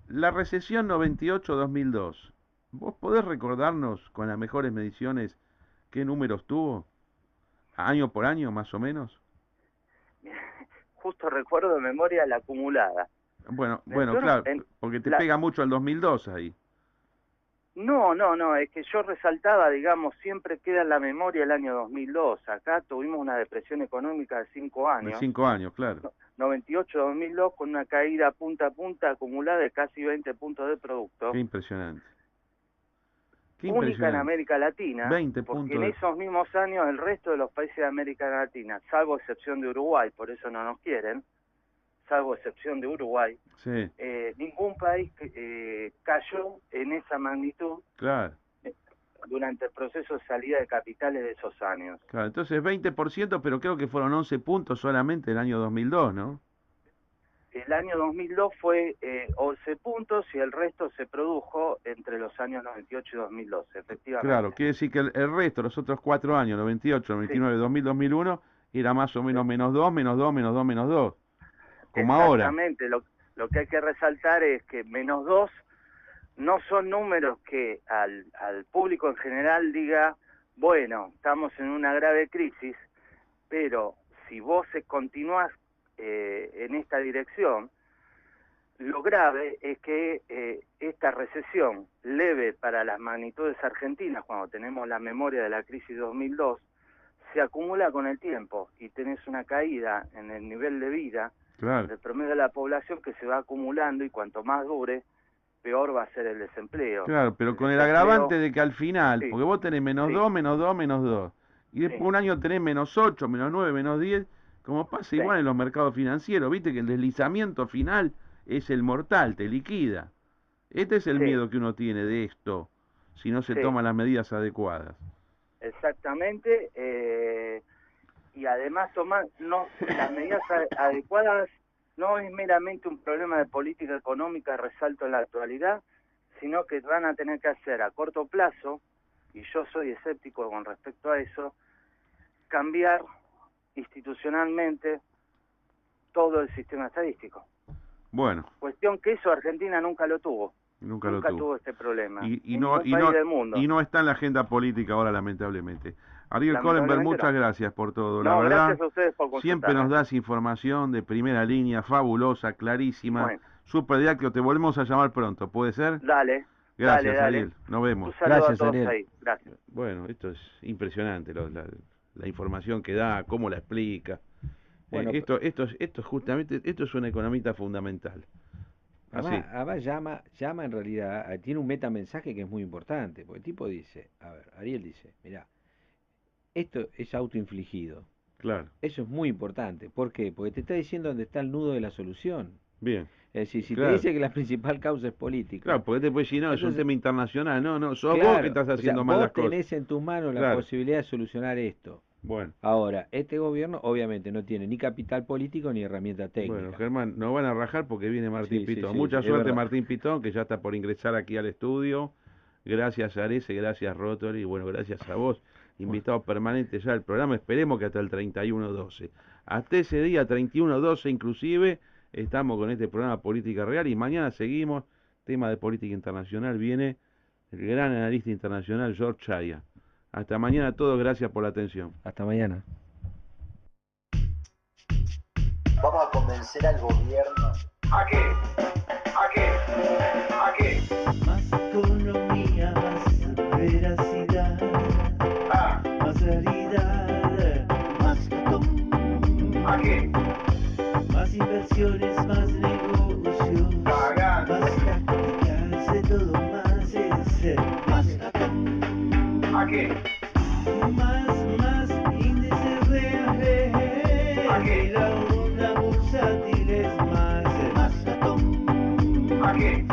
La recesión 98-2002. ¿Vos podés recordarnos con las mejores mediciones qué números tuvo? ¿Año por año, más o menos? Justo recuerdo de memoria la acumulada. Bueno, Yo claro, porque te pega mucho el 2002 ahí. No, es que yo resaltaba, digamos, siempre queda en la memoria el año 2002. Acá tuvimos una depresión económica de 5 años. De 5 años, claro. 98-2002 con una caída punta a punta acumulada de casi 20 puntos de producto. Qué impresionante. Única en América Latina, 20 porque puntos en esos mismos años el resto de los países de América Latina, salvo excepción de Uruguay, por eso no nos quieren, salvo excepción de Uruguay, sí. Ningún país cayó en esa magnitud Claro. Durante el proceso de salida de capitales de esos años. Claro, entonces 20%, pero creo que fueron 11 puntos solamente el año 2002, ¿no? El año 2002 fue 11 puntos y el resto se produjo entre los años 98 y 2012, efectivamente. Claro, quiere decir que el resto, los otros 4 años, 98, 99, 2000, 2001, era más o menos menos 2, menos 2, menos 2, menos 2. Como ahora. Exactamente, lo que hay que resaltar es que menos 2 no son números que al público en general diga, bueno, estamos en una grave crisis, pero si vos continuás en esta dirección, lo grave es que esta recesión leve para las magnitudes argentinas, cuando tenemos la memoria de la crisis 2002, se acumula con el tiempo y tenés una caída en el nivel de vida del promedio de la población que se va acumulando y cuanto más dure, peor va a ser el desempleo. Claro, pero con el agravante de que al final, porque vos tenés menos 2, menos 2, menos 2, y después un año tenés menos 8, menos 9, menos 10, como pasa igual en los mercados financieros, viste que el deslizamiento final es el mortal, te liquida. Este es el miedo que uno tiene de esto, si no se toman las medidas adecuadas. Exactamente, y además tomar las medidas adecuadas no es meramente un problema de política económica, resalto en la actualidad, sino que van a tener que hacer a corto plazo, y yo soy escéptico con respecto a eso, cambiar institucionalmente todo el sistema estadístico. Bueno. Cuestión que eso Argentina nunca lo tuvo. Nunca tuvo este problema. Y no está en la agenda política ahora, lamentablemente. Ariel Kohlenberg, muchas gracias por todo. La verdad, gracias a ustedes por consultar. Siempre nos das información de primera línea, fabulosa, clarísima, súper didáctico. Te volvemos a llamar pronto, ¿puede ser? Dale. Gracias, Ariel. Nos vemos. Un saludo a todos ahí. Gracias. Bueno, esto es impresionante, la información que da, cómo la explica. Bueno, esto es un economista fundamental. Además llama en realidad, tiene un metamensaje que es muy importante, porque el tipo dice, Ariel dice, mirá, esto es autoinfligido. Claro. Eso es muy importante. ¿Por qué? Porque te está diciendo dónde está el nudo de la solución. Bien. Es decir, si te dice que la principal causa es política. Claro, porque después si no, es un tema internacional. No, sos vos que estás haciendo mal las cosas. Vos tenés en tus manos la posibilidad de solucionar esto. Bueno. Ahora, este gobierno obviamente no tiene ni capital político ni herramienta técnica. Bueno, Germán, nos van a rajar porque viene Martín Pitón. Mucha suerte, Martín Pitón, que ya está por ingresar aquí al estudio. Gracias, Arese, gracias, Rotori, y bueno, gracias a vos. Invitado permanente ya al programa, esperemos que hasta el 31/12. Hasta ese día, 31/12 inclusive, estamos con este programa Política Real y mañana seguimos, tema de política internacional, viene el gran analista internacional George Chaya. Hasta mañana a todos, gracias por la atención. Hasta mañana. Vamos a convencer al gobierno. ¿A qué? ¿A qué? ¿A qué? Más economía, más veracidad, más realidad, más catón. ¿A qué? Más inversiones, más negocios, más tácticas, de todo más es más catón. ¿A qué? Más índices reales. ¿A qué? La onda bursátil es más catón. ¿A qué?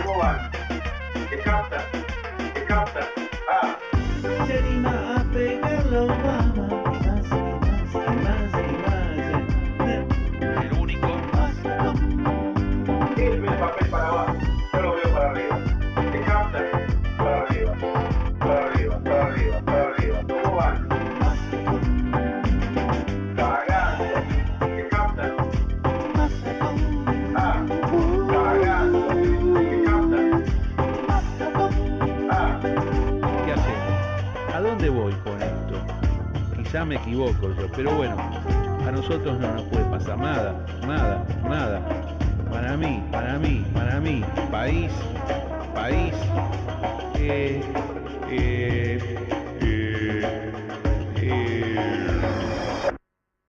¿Cómo van? ¿Qué captan? ¿Qué captan? Se anima a pegarle a Obama. Más. El único. Más catón. Él ve el papel para abajo. Yo lo veo para arriba. ¿Qué captan? Para arriba. Para arriba, para arriba, para arriba. ¿Cómo van? Cagando. ¿Qué captan? Cagando. ¿Qué captan? ¿Qué hacemos? ¿A dónde voy con esto? Quizá me equivoco yo, pero bueno, a nosotros no nos puede pasar nada, nada, nada. Para mí, país,